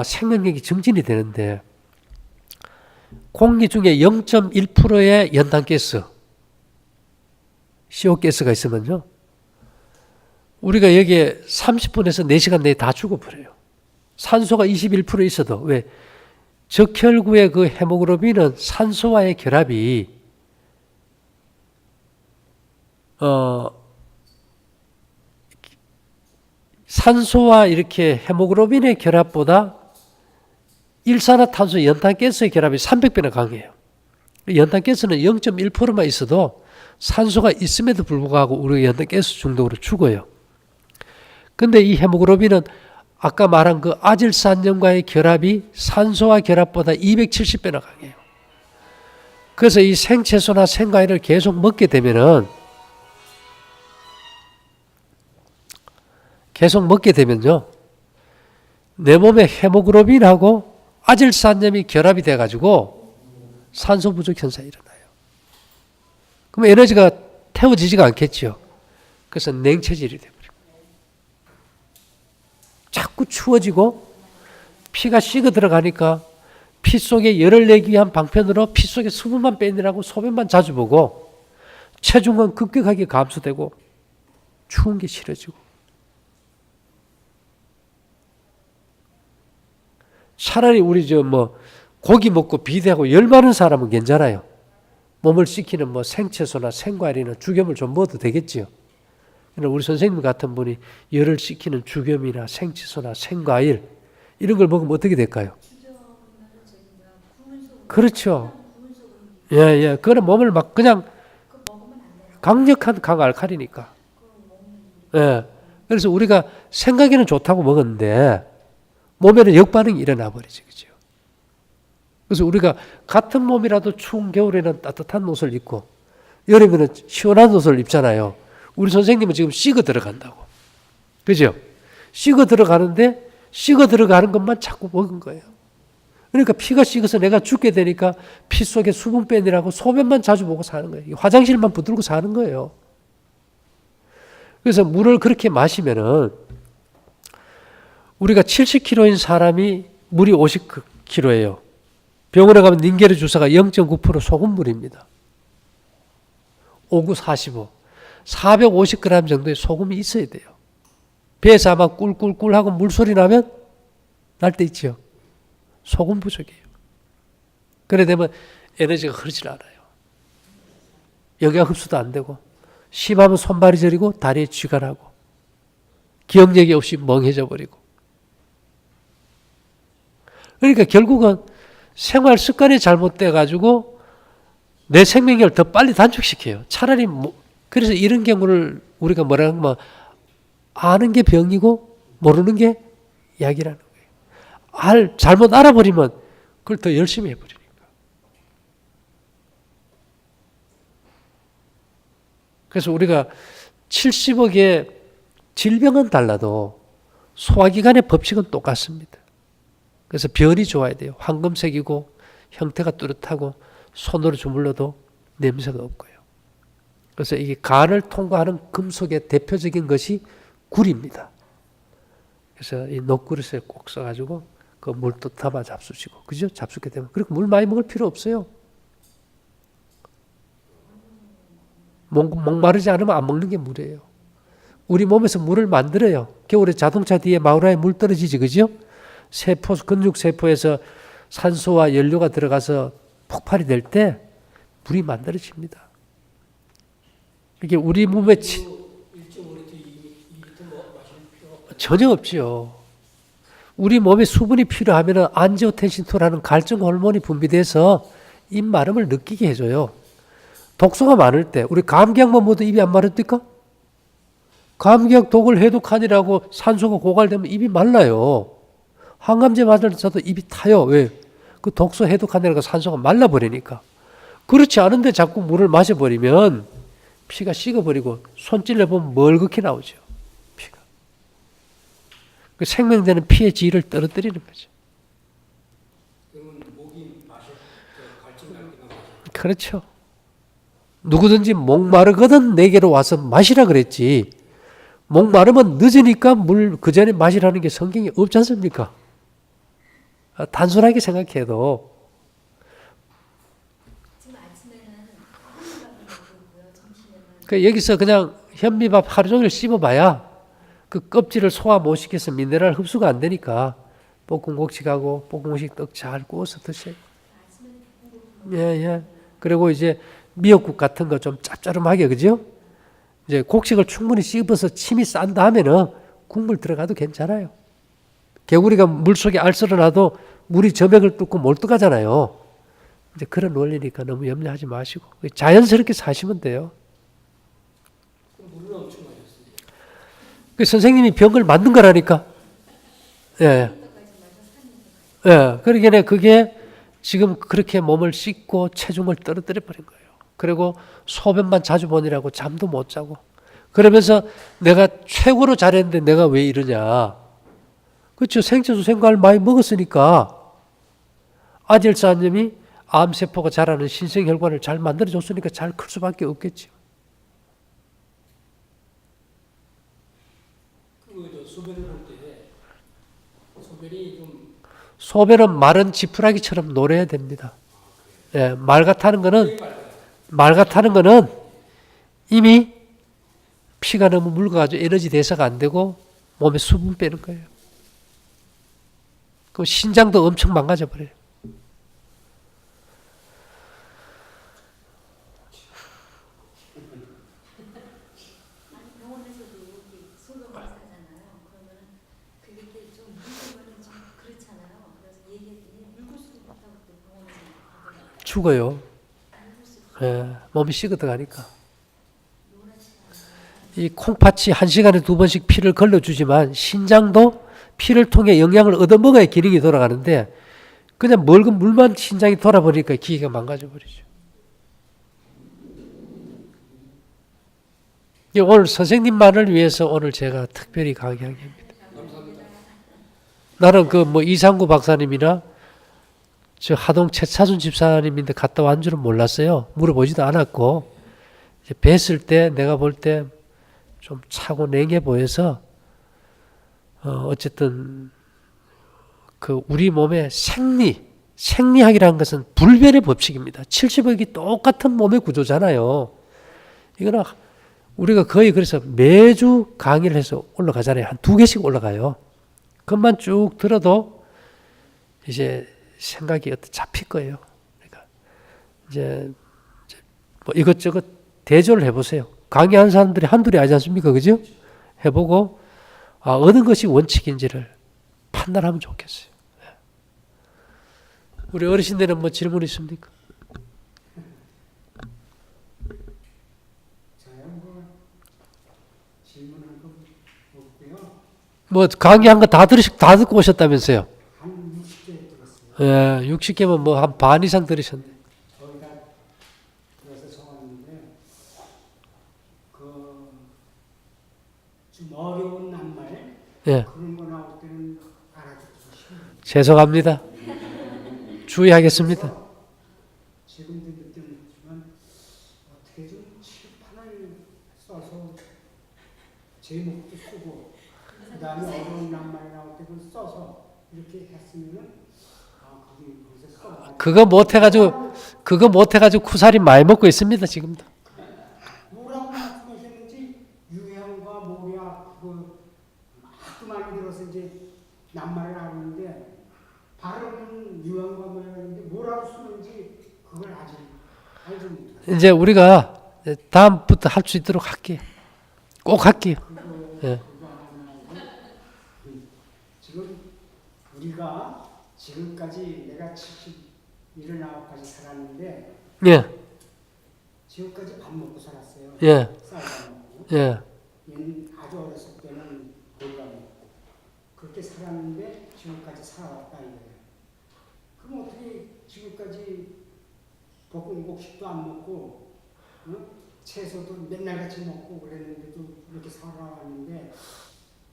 생명력이 증진이 되는데 공기 중에 0.1%의 연탄가스, CO가스가 있으면요. 우리가 여기에 30분에서 4시간 내에 다 죽어버려요. 산소가 21% 있어도. 왜? 적혈구의 그 헤모글로빈은 산소와의 결합이 산소와 이렇게 헤모글로빈의 결합보다 일산화탄소 연탄가스의 결합이 300배나 강해요. 연탄가스는 0.1%만 있어도 산소가 있음에도 불구하고 우리가 연탄가스 중독으로 죽어요. 근데 이 헤모글로빈은 아까 말한 그 아질산염과의 결합이 산소와 결합보다 270배나 강해요. 그래서 이 생채소나 생과일을 계속 먹게 되면요. 내 몸에 헤모글로빈하고 아질산염이 결합이 돼가지고 산소 부족 현상이 일어나요. 그럼 에너지가 태워지지가 않겠죠. 그래서 냉체질이 돼버려요. 자꾸 추워지고 피가 식어 들어가니까 피 속에 열을 내기 위한 방편으로 피 속에 수분만 빼내라고 소변만 자주 보고 체중은 급격하게 감소되고 추운 게 싫어지고 차라리 우리 고기 먹고 비대하고 열 많은 사람은 괜찮아요. 몸을 식히는 생채소나 생과일이나 죽염을 좀 먹어도 되겠지요. 그러나 우리 선생님 같은 분이 열을 식히는 죽염이나 생채소나 생과일 이런 걸 먹으면 어떻게 될까요? 그렇죠. 예. 그거는 몸을 막 그냥 강력한 강알칼리니까. 예. 그래서 우리가 생각에는 좋다고 먹었는데 몸에는 역반응이 일어나 버리죠. 그죠? 그래서 우리가 같은 몸이라도 추운 겨울에는 따뜻한 옷을 입고 여름에는 시원한 옷을 입잖아요. 우리 선생님은 지금 식어 들어간다고. 그죠? 식어 들어가는데 식어 들어가는 것만 자꾸 먹은 거예요. 그러니까 피가 식어서 내가 죽게 되니까 피 속에 수분 빼내라고 소변만 자주 보고 사는 거예요. 화장실만 붙들고 사는 거예요. 그래서 물을 그렇게 마시면은 우리가 70kg인 사람이 물이 50kg예요. 병원에 가면 닌게르 주사가 0.9% 소금물입니다. 5, 9, 45. 450g 정도의 소금이 있어야 돼요. 배에서 아마 꿀꿀꿀 하고 물소리 나면 날 때 있죠. 소금 부족이에요. 그래 되면 에너지가 흐르질 않아요. 영양 흡수도 안 되고 심하면 손발이 저리고 다리에 쥐가 나고 기억력이 없이 멍해져 버리고 그러니까 결국은 생활 습관이 잘못돼 가지고 내 생명력을 더 빨리 단축시켜요. 차라리 그래서 이런 경우를 우리가 뭐라 하면 아는 게 병이고 모르는 게 약이라는 거예요. 잘못 알아버리면 그걸 더 열심히 해버리니까. 그래서 우리가 70억의 질병은 달라도 소화기관의 법칙은 똑같습니다. 그래서 변이 좋아야 돼요. 황금색이고 형태가 뚜렷하고 손으로 주물러도 냄새가 없고요. 그래서 이게 간을 통과하는 금속의 대표적인 것이 굴입니다. 그래서 이 녹그릇에 꼭 써가지고 그 물도 담아 잡수시고, 그죠? 잡수게 되면. 그리고 물 많이 먹을 필요 없어요. 목마르지 않으면 안 먹는 게 물이에요. 우리 몸에서 물을 만들어요. 겨울에 자동차 뒤에 마우라에 물 떨어지지, 그죠? 세포, 근육세포에서 산소와 연료가 들어가서 폭발이 될 때 물이 만들어집니다. 이게 우리 몸에 1.5리터, 2리터 마실 필요가 없죠. 전혀 없지요. 우리 몸에 수분이 필요하면 안지오텐신2라는 갈증 호르몬이 분비돼서 입 마름을 느끼게 해줘요. 독소가 많을 때, 우리 감기약만 먹어도 입이 안 마릅니까? 감기약 독을 해독하니라고 산소가 고갈되면 입이 말라요. 항암제 맞아도 입이 타요. 왜? 그 독소 해독하니라고 산소가 말라버리니까. 그렇지 않은데 자꾸 물을 마셔버리면 피가 식어버리고 손 찔러보면 멀겋게 나오죠. 피가. 그 생명되는 피의 질을 떨어뜨리는 거죠. 그러면 목이 마셔 갈증 날 때만 마셔. 그렇죠. 누구든지 목마르거든 내게로 와서 마시라 그랬지. 목마르면 늦으니까 물 그 전에 마시라는 게 성경에 없지 않습니까? 단순하게 생각해도. 지금 아침에는 현미밥을 먹고 있고요. 점심에는 그 여기서 그냥 현미밥 하루 종일 씹어봐야 그 껍질을 소화 못 시켜서 미네랄 흡수가 안 되니까 볶음국식하고 볶음국식 떡 잘 구워서 드세요. 예, 예. 그리고 이제 미역국 같은 거 좀 짭짤하게, 그죠? 이제 곡식을 충분히 씹어서 침이 싼 다음에는 국물 들어가도 괜찮아요. 개구리가 물속에 알 썰어놔도 물이 저맥을 뚫고 몰두가잖아요. 이제 그런 원리니까 너무 염려하지 마시고 자연스럽게 사시면 돼요. 그럼 물을 엄청 마셨어요. 그 선생님이 병을 만든 거라니까. 예. 예. 그러기에 그게 지금 그렇게 몸을 씻고 체중을 떨어뜨려 버린 거예요. 그리고 소변만 자주 보느라고 잠도 못 자고. 그러면서 내가 최고로 잘했는데 내가 왜 이러냐. 그렇죠. 생체수 생과를 많이 먹었으니까 아질산염이 암세포가 자라는 신생혈관을 잘 만들어줬으니까 잘 클 수밖에 없겠죠. 그 소변을 할 때 소변이 좀 소변은 마른 지푸라기처럼 노려야 됩니다. 예, 말 같다는 거는 이미 피가 너무 묽어가지고 에너지 대사가 안 되고 몸에 수분 빼는 거예요. 그럼 신장도 엄청 망가져 버려요. 병원에서도 이렇게 소변 검사하잖아요. 그러면은 그게 좀 묽으면은 좀 그렇잖아요. 그래서 얘기했더니 묽을 수도 있다고 또 병원에서 하더라고요. 죽어요. 예, 몸이 식어들어가니까. 이 콩팥이 1시간에 2번씩 피를 걸러주지만 신장도 피를 통해 영양을 얻어먹어야 기능이 돌아가는데 그냥 묽은 물만 신장이 돌아버리니까 기계가 망가져버리죠. 오늘 선생님만을 위해서 오늘 제가 특별히 강의하게 합니다. 나는 그 뭐 이상구 박사님이나 저 하동 최차순 집사님인데 갔다 완 줄은 몰랐어요. 물어보지도 않았고 이제 뵀을 때 내가 볼 때 좀 차고 냉해 보여서 어쨌든 그 우리 몸의 생리학이라는 것은 불변의 법칙입니다. 70억이 똑같은 몸의 구조잖아요. 이거는 우리가 거의 그래서 매주 강의를 해서 올라가잖아요. 한 2개씩 올라가요. 그것만 쭉 들어도 이제 생각이 잡힐 거예요. 그러니까 이제 뭐 이것저것 대조를 해보세요. 강의하는 사람들이 한둘이 아니지 않습니까? 그죠? 해보고 어느 것이 원칙인지를 판단하면 좋겠어요. 우리 어르신들은 뭐 질문 있습니까? 저요 뭐 질문한 거 없고요. 뭐 강의한 거 다 듣고 오셨다면서요? 한 60개 들었어요. 예, 60개면 뭐 한 반 이상 들으셨네. 저희가 그래서 적었는데 그 좀 어려운 낱말 예, 그런 거 나올 때는 알아듣기 쉬워요. 죄송합니다. 주의하겠습니다. 지금도 느꼈지만 어떻게 좀 칠판을 써서 제목도 쓰고 그다음에 어려운 낱말이 나올 때도 써서 이렇게 했으면은 거기 거기서 써. 그거 못해가지고 쿠사리 많이 먹고 있습니다, 지금도. 뭐라고 말씀하셨는지 유형과 모략 그 하도 많이 들어서 이제 낱말을 아는데 발음은 유형과 모략인데 뭐라고 쓰는지 그걸 아직 알지 못해요. 이제 우리가 다음부터 할 수 있도록 할게요. 꼭 할게요. 예. 그거 하나하고 지금 우리가 지금까지 내가 79까지 살았는데 예, 지금까지 밥 먹고 살았어요. 예, 쌀 먹고. 예. 얘는 아주 어렸을 때는 몰라 먹고 그렇게 살았는데 지금까지 살아왔다 이거예요. 그럼 어떻게 지금까지 볶음국식도 안 먹고 채소도 맨날 같이 먹고 그랬는데도 이렇게 살아왔는데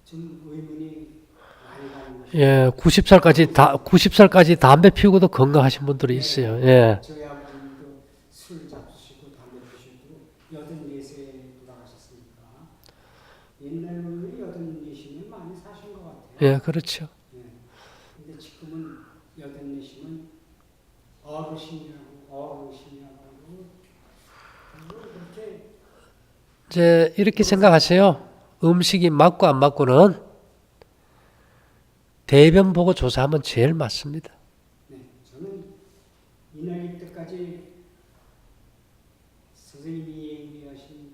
좀 의문이 많이 가는 것이 예, 90살까지 담배 피우고도 건강하신 분들이 있어요. 예. 저희 아버님도 술 잡수시고 담배 피우시고 84세에 돌아가셨으니까 옛날 분들이 84시면 많이 사신 것 같아요. 예, 그렇죠. 예. 근데 지금은 84시면 어르신이라고 그렇게 이제 이렇게 생각하세요. 음식이 맞고 안 맞고는 대변 보고 조사하면 제일 맞습니다. 네, 저는 이 나이 때까지 선생님이 얘기하신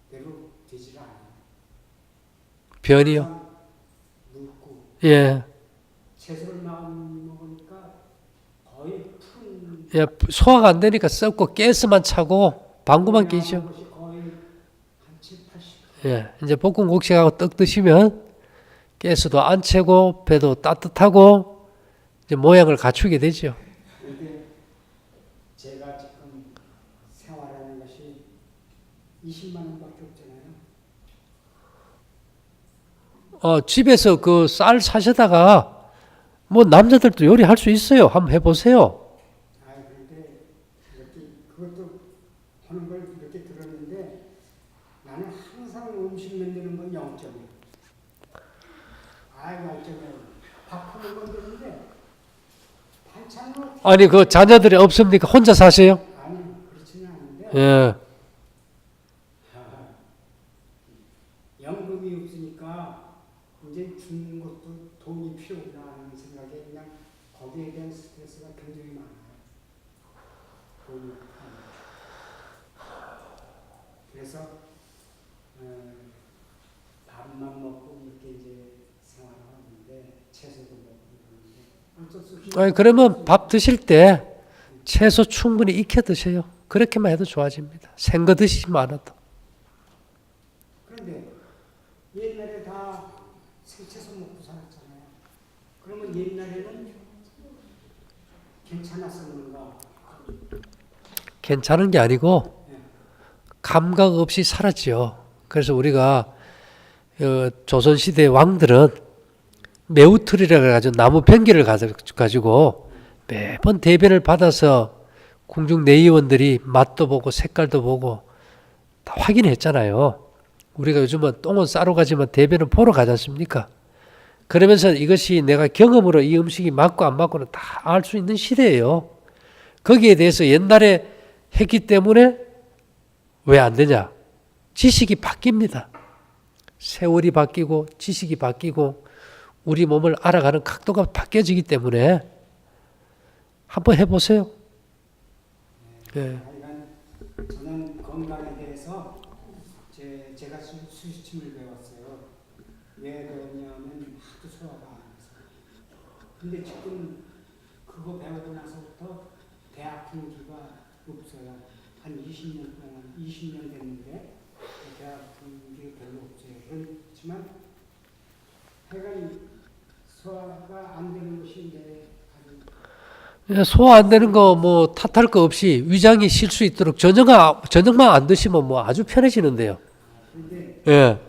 그대로 되질 않아요. 변이요. 항상 묽고 예, 채소를 많이 먹으니까 거의 푸른 예, 소화가 안 되니까 썩고 가스만 차고 방구만 끼죠. 것이 거의 한 7, 80. 예, 이제 볶음국식하고 떡 드시면 가스도 안 차고 배도 따뜻하고 이제 모양을 갖추게 되죠. 근데 제가 지금 생활하는 것이 20만 원밖에 없잖아요. 집에서 그 쌀 사셔다가 뭐 남자들도 요리할 수 있어요. 한번 해보세요. 그런데 이렇게 그것도 하는 걸 이렇게 들었는데 나는 항상 음식 만드는 건 0점이에요. 0점이에요. 밥 하는 건 되는데 반찬으로 아니 그 자녀들이 없습니까? 혼자 사세요? 아니 그렇지는 않은데 예. 연금이 없으니까 이제 주는 것도 돈이 필요구나 하는 생각에 그냥 거기에 대한 스트레스가 굉장히 많아요. 돈이 그래서 밥만 먹고 이렇게 이제 생활하는데 채소도 먹고 그러는데 어쩔 수 없이 아니 그러면 밥 드실 때 채소 충분히 익혀 드세요. 그렇게만 해도 좋아집니다. 생거 드시지 않아도. 그런데 옛날에 다 생채소 먹고 살았잖아요. 그러면 옛날에는 괜찮았었는가? 괜찮은 게 아니고 감각 없이 살았지요. 그래서 우리가 조선시대 왕들은 매우틀이라 해가지고 나무 변기를 가지고 매번 대변을 받아서 궁중 내의원들이 맛도 보고 색깔도 보고 다 확인했잖아요. 우리가 요즘은 똥은 싸러 가지만 대변은 보러 가지 않습니까? 그러면서 이것이 내가 경험으로 이 음식이 맞고 안 맞고는 다 알 수 있는 시대예요. 거기에 대해서 옛날에 했기 때문에 왜 안 되냐? 지식이 바뀝니다. 세월이 바뀌고 지식이 바뀌고 우리 몸을 알아가는 각도가 바뀌어지기 때문에 한번 해보세요. 네. 저는 건강에 대해서 제가 수시침을 배웠어요. 왜 배웠냐면 하도 소화가 안 돼서. 근데 지금 그거 배우고 나서부터 배 아픈 기가 없어요. 한 20년 동안 20년 됐는데 배 아픈 게 별로 없어요. 그렇지만 하여간 소화가 안 되는 것이 이제 소화 안 되는 거 뭐 탓할 거 없이 위장이 쉴 수 있도록 저녁만 안 드시면 뭐 아주 편해지는데요. 근데 예.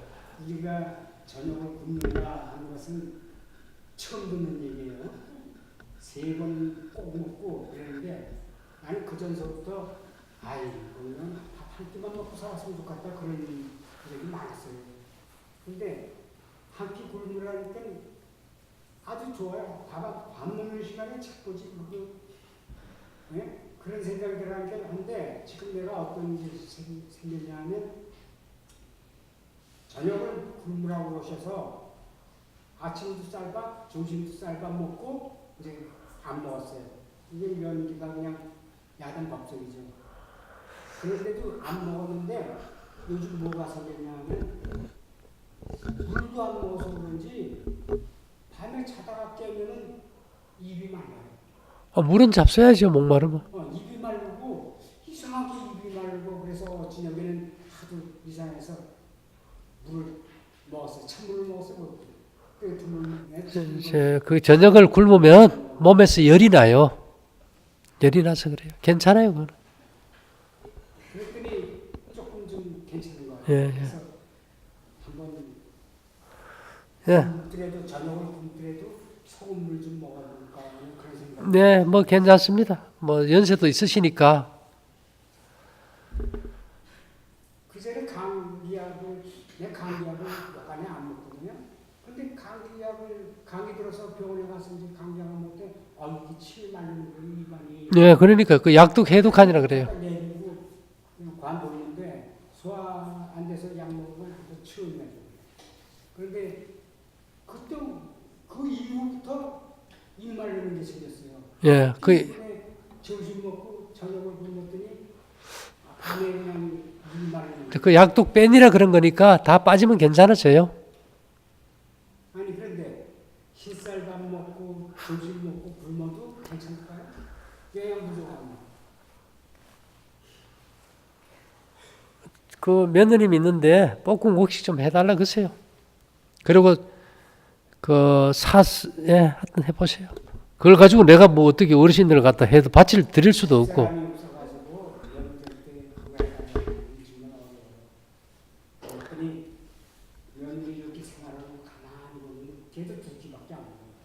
우리가 저녁을 굶는다 하는 것은 처음 듣는 얘기예요. 3번 꼭 먹고 그랬는데 나는 그 전서부터 아이 그러면 밥 한 끼만 먹고 살았으면 좋겠다 그런 적이 많았어요. 근데 한 끼 굶으라니까 아주 좋아요. 밥 먹는 시간에 책보지 그거 예? 그런 생각이 들어가니까 한데 지금 내가 어떤 일이 생겼냐면 저녁을 굶으라고 오셔서 아침도 쌀밥, 점심도 쌀밥 먹고 이제 안 먹었어요. 이게 며느리가 그냥 야단 밥송이죠. 그런데도 안 먹었는데 요즘 뭐가 생겼냐면 물도 안 먹어서 그런지 밤에 자다가 깨면은 입이 말라요. 물은 잡숴야죠, 목마르면. 입이 마르고 이상하게 입이 마르고 그래서 저녁에는 하도 이상해서 물을 먹었어요. 찬물을 먹었어요. 그 저녁을 굶으면 몸에서 열이 나요. 열이 나서 그래요. 괜찮아요, 그거는. 그랬더니 조금 좀 괜찮은 거예요. 예, 예. 그래서 한번 예. 굶더라도 저녁을 굶더라도 소금물 좀 먹어볼까 하는 그런 생각. 네, 뭐 괜찮습니다. 뭐 연세도 있으시니까. 그전에 내 감기약을 약간에 안 먹거든요. 근데 감기 들어서 병원에 가서 이제 감기약을 먹을 때 이게 침 말리는 거 입안이. 네, 그러니까 그 약독 해독하니라 그래요. 내리고 관뒀는데 소화 안 돼서 약 먹으면 또 치료를 해줘요. 그런데 그때 그 이후부터 입 말리는 게 생겼어요. 예, 점심 먹고 저녁을 굶었더니 밤에 그냥 입 말리는 거. 그 약독 뺀이라 그런 거니까 다 빠지면 괜찮아져요. 아니 그런데 흰쌀밥 먹고 점심 먹고 굶어도 괜찮을까요? 영양 부족하면. 그 며느님 있는데 볶음국식 좀 해달라 그러세요. 그리고 하여튼 해보세요. 그걸 가지고 내가 뭐 어떻게 어르신들 갖다 해도 밭을 드릴 수도 없고. 사람이 없어가지고 연들 때 그거 해달라고 주면 어려워요. 그랬더니 며느리 이렇게 생활하고 가만히 보면 걔도 2끼밖에 안 먹어요.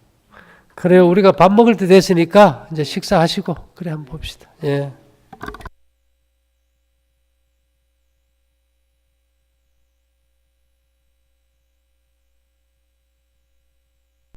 그래요. 우리가 밥 먹을 때 됐으니까 이제 식사하시고 그래 한번 봅시다. 예.